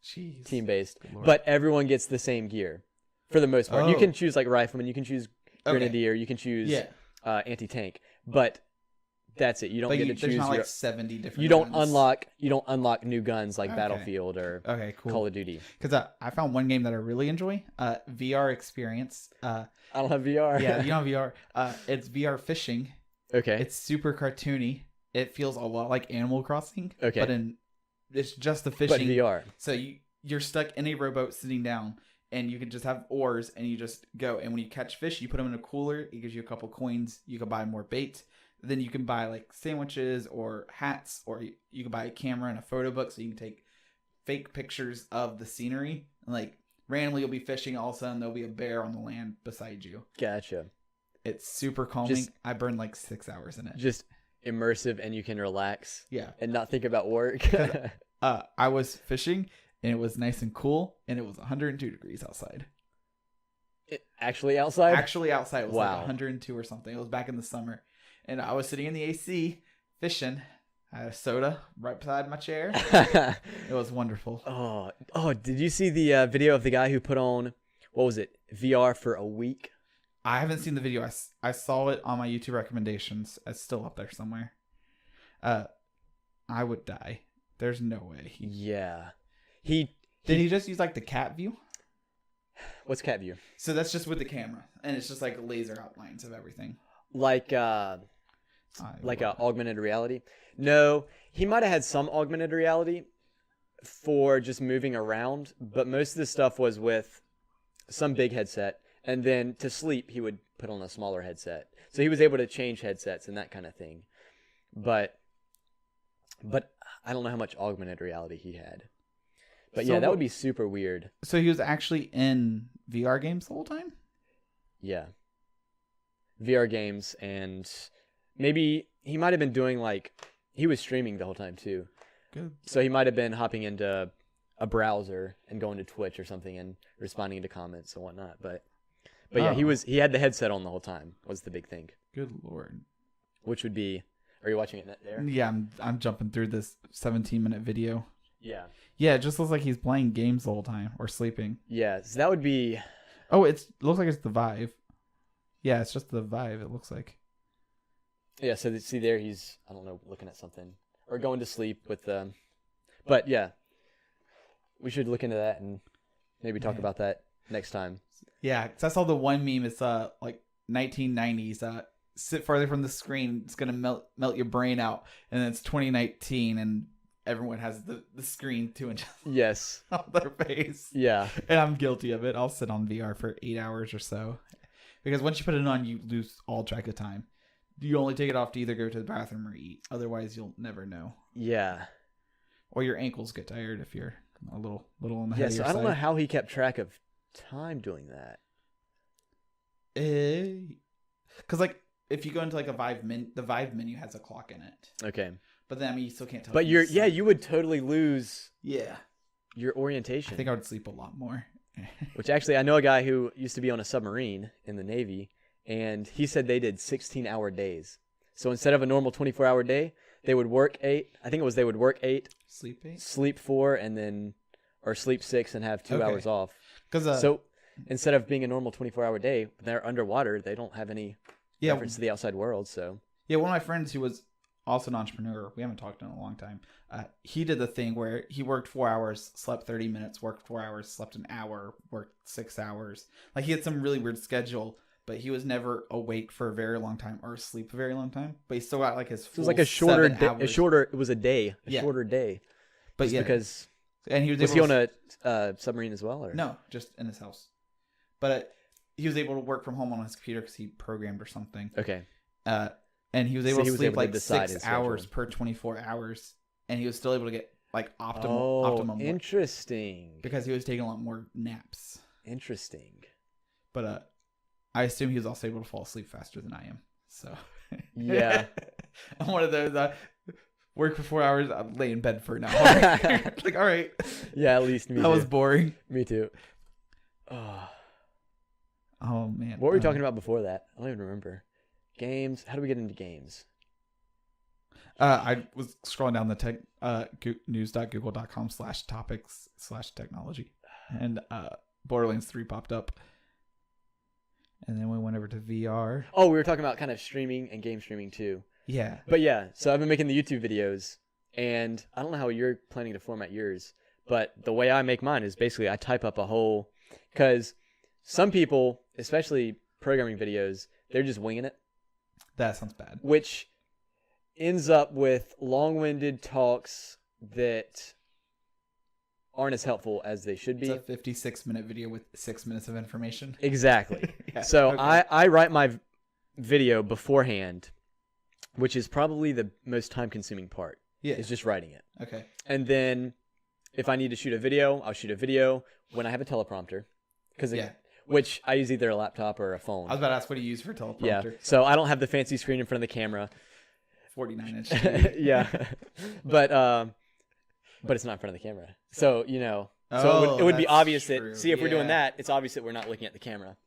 Jeez. Team based, but everyone gets the same gear for the most part. You can choose like rifleman, you can choose grenadier, you can choose anti-tank, but that's it. You don't get to choose. There's not like 70 different. You don't unlock new guns like Battlefield or cool. Call of Duty. Because I found one game that I really enjoy, VR experience. I don't have VR. Yeah, you don't have VR. It's VR fishing. Okay. It's super cartoony. It feels a lot like Animal Crossing. Okay. But it's just the fishing. But VR. So you're stuck in a rowboat sitting down, and you can just have oars, and you just go. And when you catch fish, you put them in a cooler. It gives you a couple coins. You can buy more bait. Then you can buy like sandwiches or hats, or you can buy a camera and a photo book so you can take fake pictures of the scenery. And like randomly you'll be fishing, all of a sudden there'll be a bear on the land beside you. Gotcha. It's super calming. I burned like 6 hours in it. Just immersive, and you can relax. Yeah. And not think about work. I was fishing, and it was nice and cool, and it was 102 degrees outside. Actually outside? Actually outside. It was like 102 or something. It was back in the summer. And I was sitting in the AC fishing. I had a soda right beside my chair. It was wonderful. Oh! Did you see the video of the guy who put on, what was it, VR for a week? I haven't seen the video. I saw it on my YouTube recommendations. It's still up there somewhere. I would die. There's no way. Yeah. Did he just use like the cat view? What's cat view? So that's just with the camera, and it's just like laser outlines of everything. Like augmented reality? No, he might have had some augmented reality for just moving around, but most of the stuff was with some big headset, and then to sleep he would put on a smaller headset. So he was able to change headsets and that kind of thing. But I don't know how much augmented reality he had. But yeah, that would be super weird. So he was actually in VR games the whole time? Yeah. VR games, and maybe he might have been doing he was streaming the whole time too. Good. So he might have been hopping into a browser and going to Twitch or something and responding to comments and whatnot. But yeah, he had the headset on the whole time was the big thing. Good Lord. Which would be, are you watching it there? Yeah, I'm jumping through this 17-minute video. Yeah. Yeah, it just looks like he's playing games the whole time or sleeping. Yeah, so that would be... Oh, it looks like it's the Vive. Yeah, it's just the Vive, it looks like. Yeah, so see there, he's, I don't know, looking at something. Or going to sleep with them. But yeah, we should look into that and maybe talk about that next time. Yeah, because I saw the one meme, it's like 1990s, sit farther from the screen, it's going to melt your brain out. And then it's 2019 and everyone has the screen 2 inches yes. on their face. Yeah. And I'm guilty of it. I'll sit on VR for 8 hours or so. Because once you put it on, you lose all track of time. You only take it off to either go to the bathroom or eat. Otherwise, you'll never know. Yeah. Or your ankles get tired if you're a little on the head of your I don't know side. how he kept track of time doing that. Because like if you go into like a Vive the Vive menu has a clock in it. Okay. But then I mean you still can't tell. But you would totally lose your I orientation. think I would sleep a lot more. Which actually, I know a guy who used to be on a submarine in the Navy, and he said they did 16-hour days. So instead of a normal 24-hour day, they would work 8. I think it was they would work 8, Sleep 8, sleep 4, and then or sleep 6 and have 2 hours off. So instead of being a normal 24-hour day, they're underwater. They don't have any reference to the outside world. So one of my friends who was also an entrepreneur, we haven't talked in a long time. He did the thing where he worked 4 hours, slept 30 minutes, worked 4 hours, slept an hour, worked 6 hours. Like he had some really weird schedule, but he was never awake for a very long time or asleep a very long time. But he still got like his full it was like a shorter day. It was a Yeah. shorter day. But just because. And he was he on a submarine as well? Or? No, just in his house. But he was able to work from home on his computer because he programmed or something. Okay. And he was able to sleep like 6 hours schedule. per 24 hours. And he was still able to get like optimum. Interesting. Because he was taking a lot more naps. Interesting. But I assume he was also able to fall asleep faster than I am. So yeah. I'm one of those work for 4 hours, I lay in bed for an hour. Like, all right. Yeah, at least me That was boring. Me too. Oh man. What were we talking about before that? I don't even remember. Games. How do we get into games? I was scrolling down the tech news.google.com/topics/technology, and Borderlands 3 popped up, and then we went over to VR. Oh, we were talking about kind of streaming and game streaming too. Yeah. But yeah, so I've been making the YouTube videos, and I don't know how you're planning to format yours, but the way I make mine is basically I type up a whole, because some people, especially programming videos, they're just winging it. That sounds bad. Which ends up with long-winded talks that aren't as helpful as they should be. It's a 56-minute video with 6 minutes of information. Exactly. Yeah, so okay. I write my video beforehand, which is probably the most time-consuming part. Yeah. Is just writing it. Okay. And then if I need to shoot a video, I'll shoot a video when I have a teleprompter. Which I use either a laptop or a phone. I was about to ask, what do you use for teleprompter? Yeah. So I don't have the fancy screen in front of the camera. 49-inch. Yeah. But it's not in front of the camera. So, it would be obvious true. that, if we're doing that, it's obvious that we're not looking at the camera.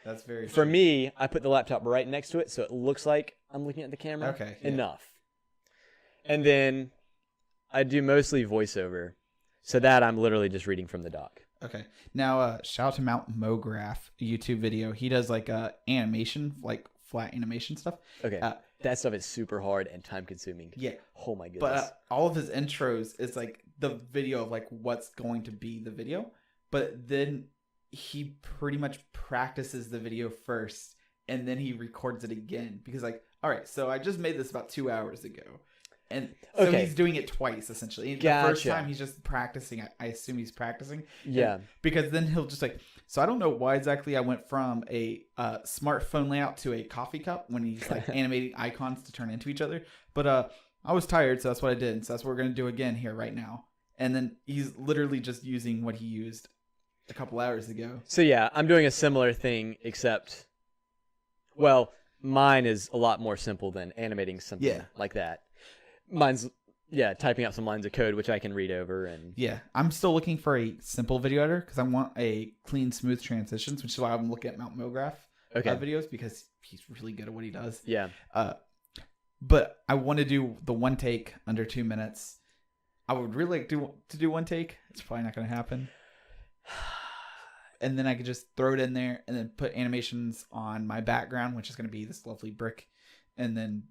That's very For true. me, I put the laptop right next to it so it looks like I'm looking at the camera. Okay. Yeah. Enough. And then I do mostly voiceover. So that I'm literally just reading from the doc. Okay. Now, shout out to Mount Mograph YouTube video. He does like animation, like flat animation stuff. Okay. That stuff is super hard and time consuming. Yeah. Oh my goodness. But all of his intros is like the video of like what's going to be the video. But then he pretty much practices the video first and then he records it again. Because like, all right, so I just made this about 2 hours ago. And so he's doing it twice, essentially. Gotcha. The first time he's just practicing. I assume he's practicing. Yeah. Because then he'll just like, so I don't know why exactly I went from a smartphone layout to a coffee cup when he's like animating icons to turn into each other. But I was tired, so that's what I did. So that's what we're going to do again here right now. And then he's literally just using what he used a couple hours ago. So yeah, I'm doing a similar thing, except, well, mine is a lot more simple than animating something like that. Mine's, typing out some lines of code, which I can read over. And yeah, I'm still looking for a simple video editor because I want a clean, smooth transitions, which is why I'm looking at Mount Mograph videos because he's really good at what he does. Yeah. But I want to do the one take under 2 minutes. I would really like to do one take. It's probably not going to happen. And then I could just throw it in there and then put animations on my background, which is going to be this lovely brick, and then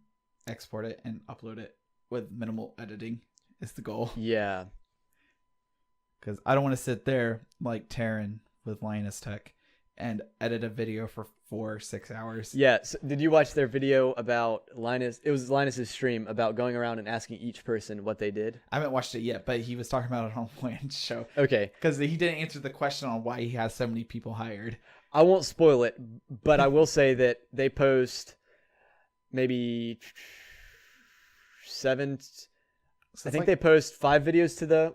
export it and upload it with minimal editing is the goal. Yeah. Because I don't want to sit there like Taryn with NephewTech and edit a video for 4 or 6 hours. Yeah. So did you watch their video about Linus? It was Linus's stream about going around and asking each person what they did. I haven't watched it yet, but he was talking about it on Wayne's show. Okay. Because he didn't answer the question on why he has so many people hired. I won't spoil it, but I will say that they post maybe 7. So I think they post 5 videos to the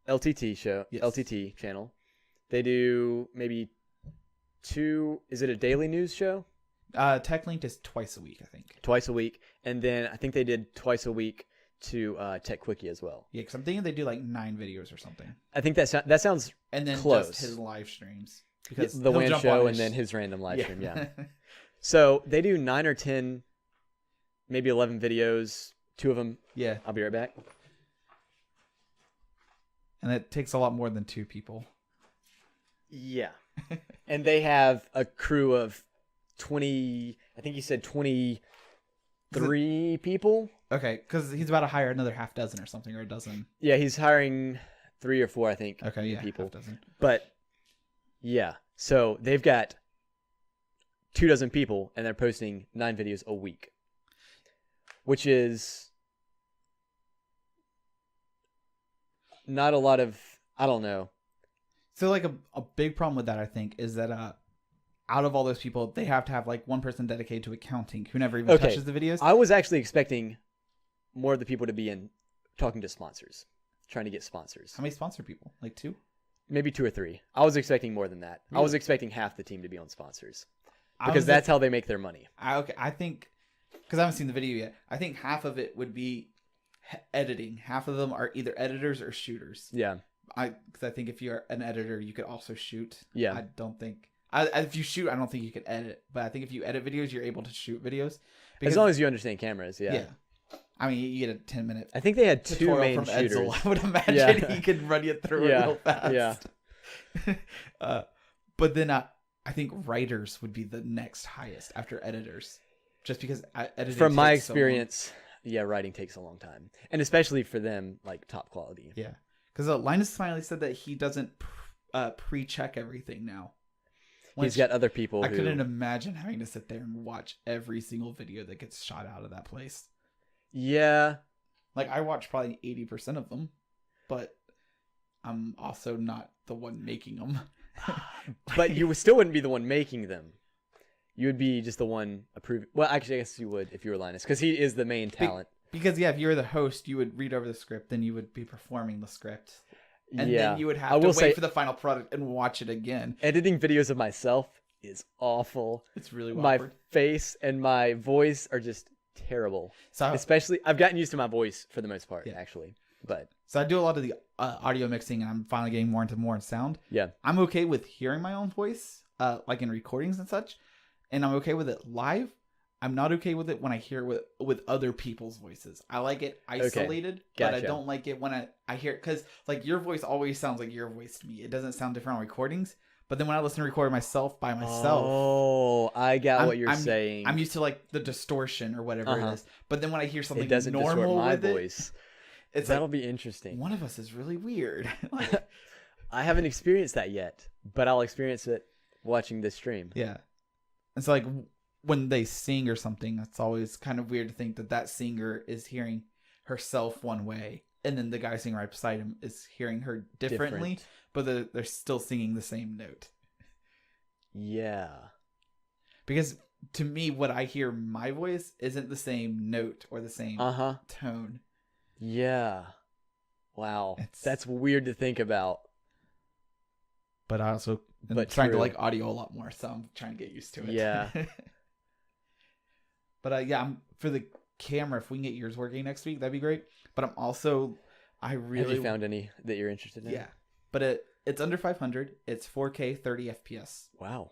LTT show, LTT channel. They do maybe Is it a daily news show? TechLinked is twice a week, I think. Twice a week. And then I think they did twice a week to Tech Quickie as well. Yeah, because I'm thinking they do like 9 videos or something. I think that sounds and then close. Just his live streams. Because the WAN show and then his random live stream, yeah. So they do 9 or 10, maybe 11 videos, 2 of them. Yeah. I'll be right back. And it takes a lot more than 2 people. Yeah. And they have a crew of 20, I think he said 23 people. Okay, because he's about to hire another half dozen or something, or a dozen. Yeah, he's hiring 3 or 4, I think. Okay, yeah, people. half dozen. But yeah, so they've got 24 people, and they're posting 9 videos a week, which is not a lot of. I don't know. So like a big problem with that, I think, is that out of all those people, they have to have like one person dedicated to accounting who never even touches the videos. I was actually expecting more of the people to be in talking to sponsors, trying to get sponsors. How many sponsor people? Like 2? Maybe 2 or 3. I was expecting more than that. Really? I was expecting half the team to be on sponsors because that's how they make their money. I think, because I haven't seen the video yet, I think half of it would be editing. Half of them are either editors or shooters. Yeah. Because I think if you're an editor, you could also shoot. Yeah. I don't think. If you shoot, I don't think you could edit. But I think if you edit videos, you're able to shoot videos. As long as you understand cameras, yeah. Yeah. I mean, you get a 10-minute. I think they had 2 tutorial main from shooters. Edsel. I would imagine he could run you through it real fast. Yeah. But then I think writers would be the next highest after editors, just because editing. From my takes so long. experience, yeah, writing takes a long time, and especially for them, like top quality. Yeah, because Linus finally said that he doesn't pre-check everything now. He's got other people. I couldn't imagine having to sit there and watch every single video that gets shot out of that place. Yeah. Like, I watch probably 80% of them, but I'm also not the one making them. But you still wouldn't be the one making them. You would be just the one approving. Well, actually, I guess you would if you were Linus, because he is the main talent. Because, yeah, if you were the host, you would read over the script, then you would be performing the script. And then you would have to wait for the final product and watch it again. Editing videos of myself is awful. It's really awkward. My face and my voice are just terrible. So, especially, I've gotten used to my voice for the most part, actually. But so I do a lot of the audio mixing, and I'm finally getting more into sound. Yeah. I'm okay with hearing my own voice, like in recordings and such, and I'm okay with it live. I'm not okay with it when I hear it with other people's voices. I like it isolated, but I don't like it when I hear it, because like your voice always sounds like your voice to me. It doesn't sound different on recordings. But then when I listen to record myself by myself, I got what you're saying. I'm used to like the distortion or whatever it is. But then when I hear something it doesn't normal distort my with voice. That'll be interesting. One of us is really weird. I haven't experienced that yet, but I'll experience it watching this stream. Yeah. And so like when they sing or something, it's always kind of weird to think that singer is hearing herself one way, and then the guy singing right beside him is hearing her differently, but they're still singing the same note. Yeah. Because to me, what I hear my voice isn't the same note or the same tone. Yeah. Wow. That's weird to think about. But I also am trying to like audio a lot more, so I'm trying to get used to it. Yeah. But yeah, for the camera, if we can get yours working next week, that'd be great. But I'm also, have you found any that you're interested in? Yeah. But it's under 500. It's 4K 30 FPS. Wow.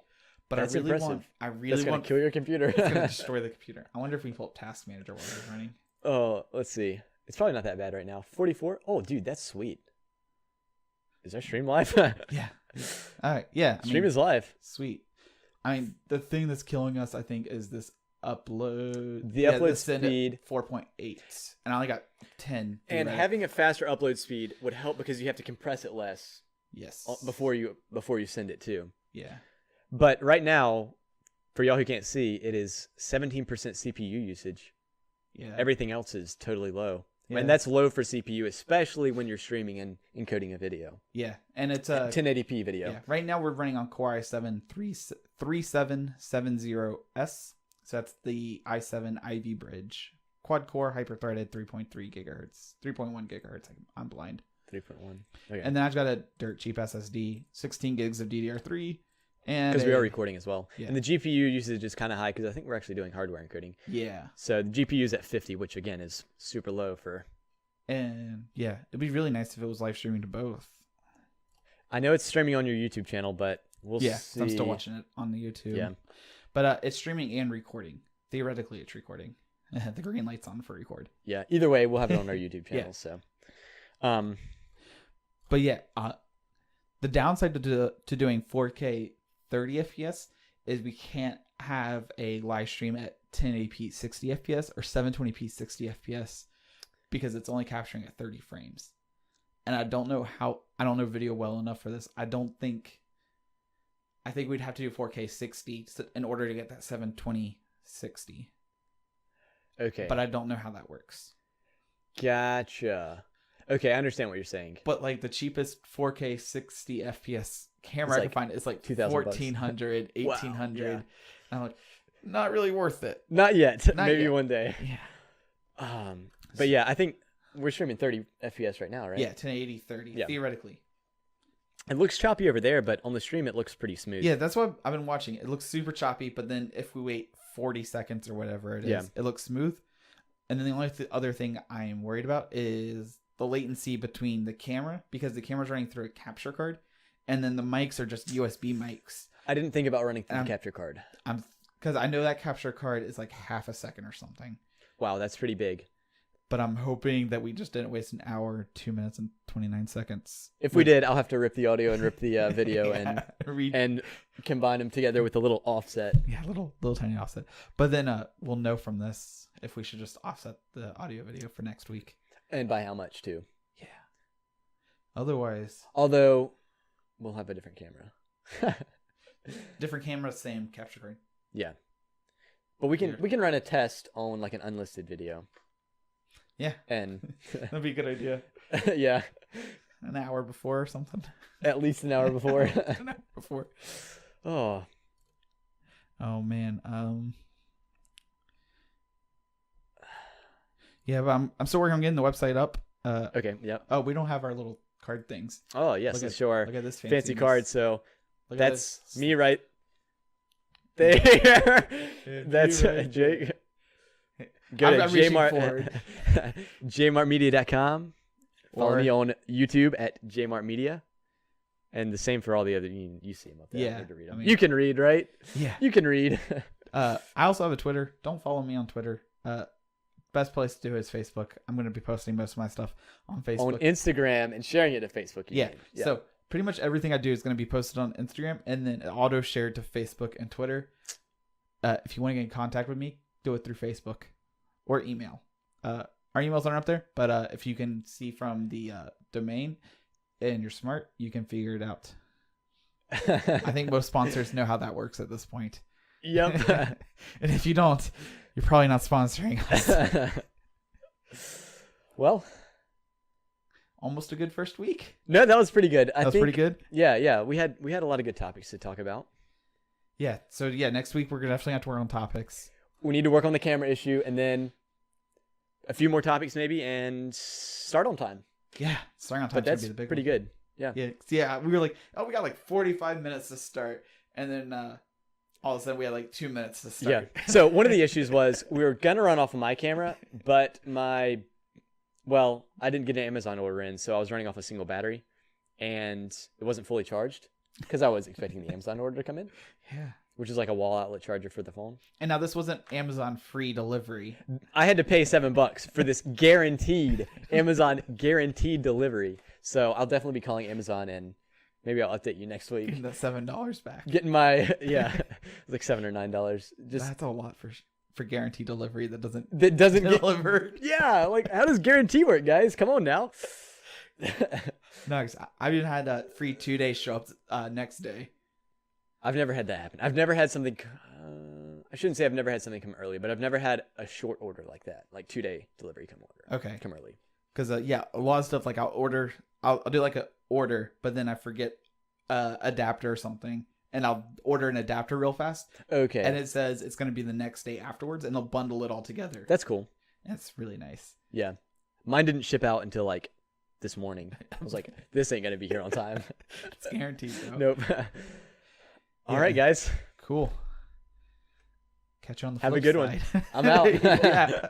But that's impressive. That's gonna kill your computer. It's gonna destroy the computer. I wonder if we can pull up Task Manager while it's running. Oh, let's see. It's probably not that bad right now. 44. Oh, dude, that's sweet. Is our stream live? Yeah. All right. Yeah. Stream is live. Sweet. I mean, the thing that's killing us, I think, is this upload. The upload speed 4.8, and I only got 10. And having a faster upload speed would help because you have to compress it less. Yes. Before you send it too. Yeah. But right now, for y'all who can't see, it is 17% CPU usage. Yeah. Everything else is totally low. Yeah. And that's low for CPU, especially when you're streaming and encoding a video. Yeah. And it's a 1080p video. Yeah. Right now we're running on Core i7 3770S. So that's the i7 Ivy Bridge. Quad core, hyper-threaded, 3.3 gigahertz. 3.1 gigahertz. I'm blind. 3.1. Okay. And then I've got a dirt cheap SSD, 16 gigs of DDR3, And because we are recording as well. Yeah. And the GPU usage is kind of high because I think we're actually doing hardware encoding. Yeah. So the GPU is at 50, which again is super low for. And yeah, it'd be really nice if it was live streaming to both. I know it's streaming on your YouTube channel, but we'll see. I'm still watching it on the YouTube. Yeah. But it's streaming and recording. Theoretically, it's recording. The green light's on for record. Yeah. Either way, we'll have it on our YouTube channel. So. But yeah, the downside to doing 4K 30 FPS is we can't have a live stream at 1080p 60 FPS or 720p 60 FPS because it's only capturing at 30 frames. And I don't know video well enough for this. I think we'd have to do 4K 60 in order to get that 720 60. Okay. But I don't know how that works. Gotcha. Okay, I understand what you're saying. But like the cheapest 4K 60 FPS camera I can find is like $1,400, $1,800. Wow, yeah. And I'm like, not really worth it. Not yet. Not Maybe yet. one day. Yeah. But yeah, I think we're streaming 30 FPS right now, right? Yeah, 1080, 30, theoretically. It looks choppy over there, but on the stream it looks pretty smooth. Yeah, that's what I've been watching. It looks super choppy, but then if we wait 40 seconds or whatever it is, it looks smooth. And then the only other thing I am worried about is the latency between the camera, because the camera's running through a capture card, and then the mics are just USB mics. I didn't think about running through the capture card. Because I know that capture card is like half a second or something. Wow, that's pretty big. But I'm hoping that we just didn't waste an hour, 2 minutes, and 29 seconds. If we did, I'll have to rip the audio and rip the video and combine them together with a little offset. Yeah, little tiny offset. But then we'll know from this if we should just offset the audio video for next week. And by how much, too. Yeah. Otherwise... Although, we'll have a different camera. Different camera, same capture card. Yeah. But we can run a test on like an unlisted video. Yeah. And that'd be a good idea. Yeah. An hour before or something. At least an hour before. An hour before. Oh man. Yeah, but I'm still working on getting the website up. Okay. Yep. Oh, we don't have our little card things. Oh yes, let's show our look at this fancy card. So look that's me right there. That's Jake. Go to jmartmedia.com. Follow me on YouTube at jmartmedia. And the same for all the other. You see them up there. Yeah, I need to read them. You can read, right? Yeah, you can read. I also have a Twitter. Don't follow me on Twitter. Best place to do is Facebook. I'm going to be posting most of my stuff on Facebook. On Instagram and sharing it to Facebook. Yeah. So pretty much everything I do is going to be posted on Instagram and then auto shared to Facebook and Twitter. If you want to get in contact with me, do it through Facebook or email. Our emails aren't up there, but if you can see from the domain and you're smart, you can figure it out. I think most sponsors know how that works at this point. Yep. And if you don't, you're probably not sponsoring us. Well, almost a good first week. No, that was pretty good. I think pretty good. Yeah. We had a lot of good topics to talk about. Yeah. So next week we're gonna definitely have to work on topics. We need to work on the camera issue, and then a few more topics maybe, and start on time. Yeah, starting on time. But that's be the big pretty one. good. Yeah. Yeah. We were like, we got like 45 minutes to start, and then all of a sudden we had like 2 minutes to start. Yeah. So one of the issues was we were gonna run off of my camera, but I didn't get an Amazon order in, so I was running off a single battery, and it wasn't fully charged because I was expecting the Amazon order to come in. Yeah. Which is like a wall outlet charger for the phone. And now this wasn't Amazon free delivery. I had to pay $7 for this guaranteed Amazon guaranteed delivery. So I'll definitely be calling Amazon, and maybe I'll update you next week. Getting the $7 back. Getting my it was like $7 or $9. That's a lot for guaranteed delivery that doesn't get delivered. Yeah, like how does guarantee work, guys? Come on now. No, I even had a free 2 days show up next day. I've never had that happen. I've never had something. I shouldn't say I've never had something come early, but I've never had a short order like that, like 2-day delivery come early. Because a lot of stuff like I'll do like a order, but then I forget adapter or something, and I'll order an adapter real fast. Okay. And it says it's going to be the next day afterwards, and they'll bundle it all together. That's cool. That's really nice. Yeah, mine didn't ship out until like this morning. I was like, this ain't gonna be here on time. It's guaranteed though. Nope. All right, guys. Cool. Catch you on the Have a flip good one. side. I'm out. Yeah.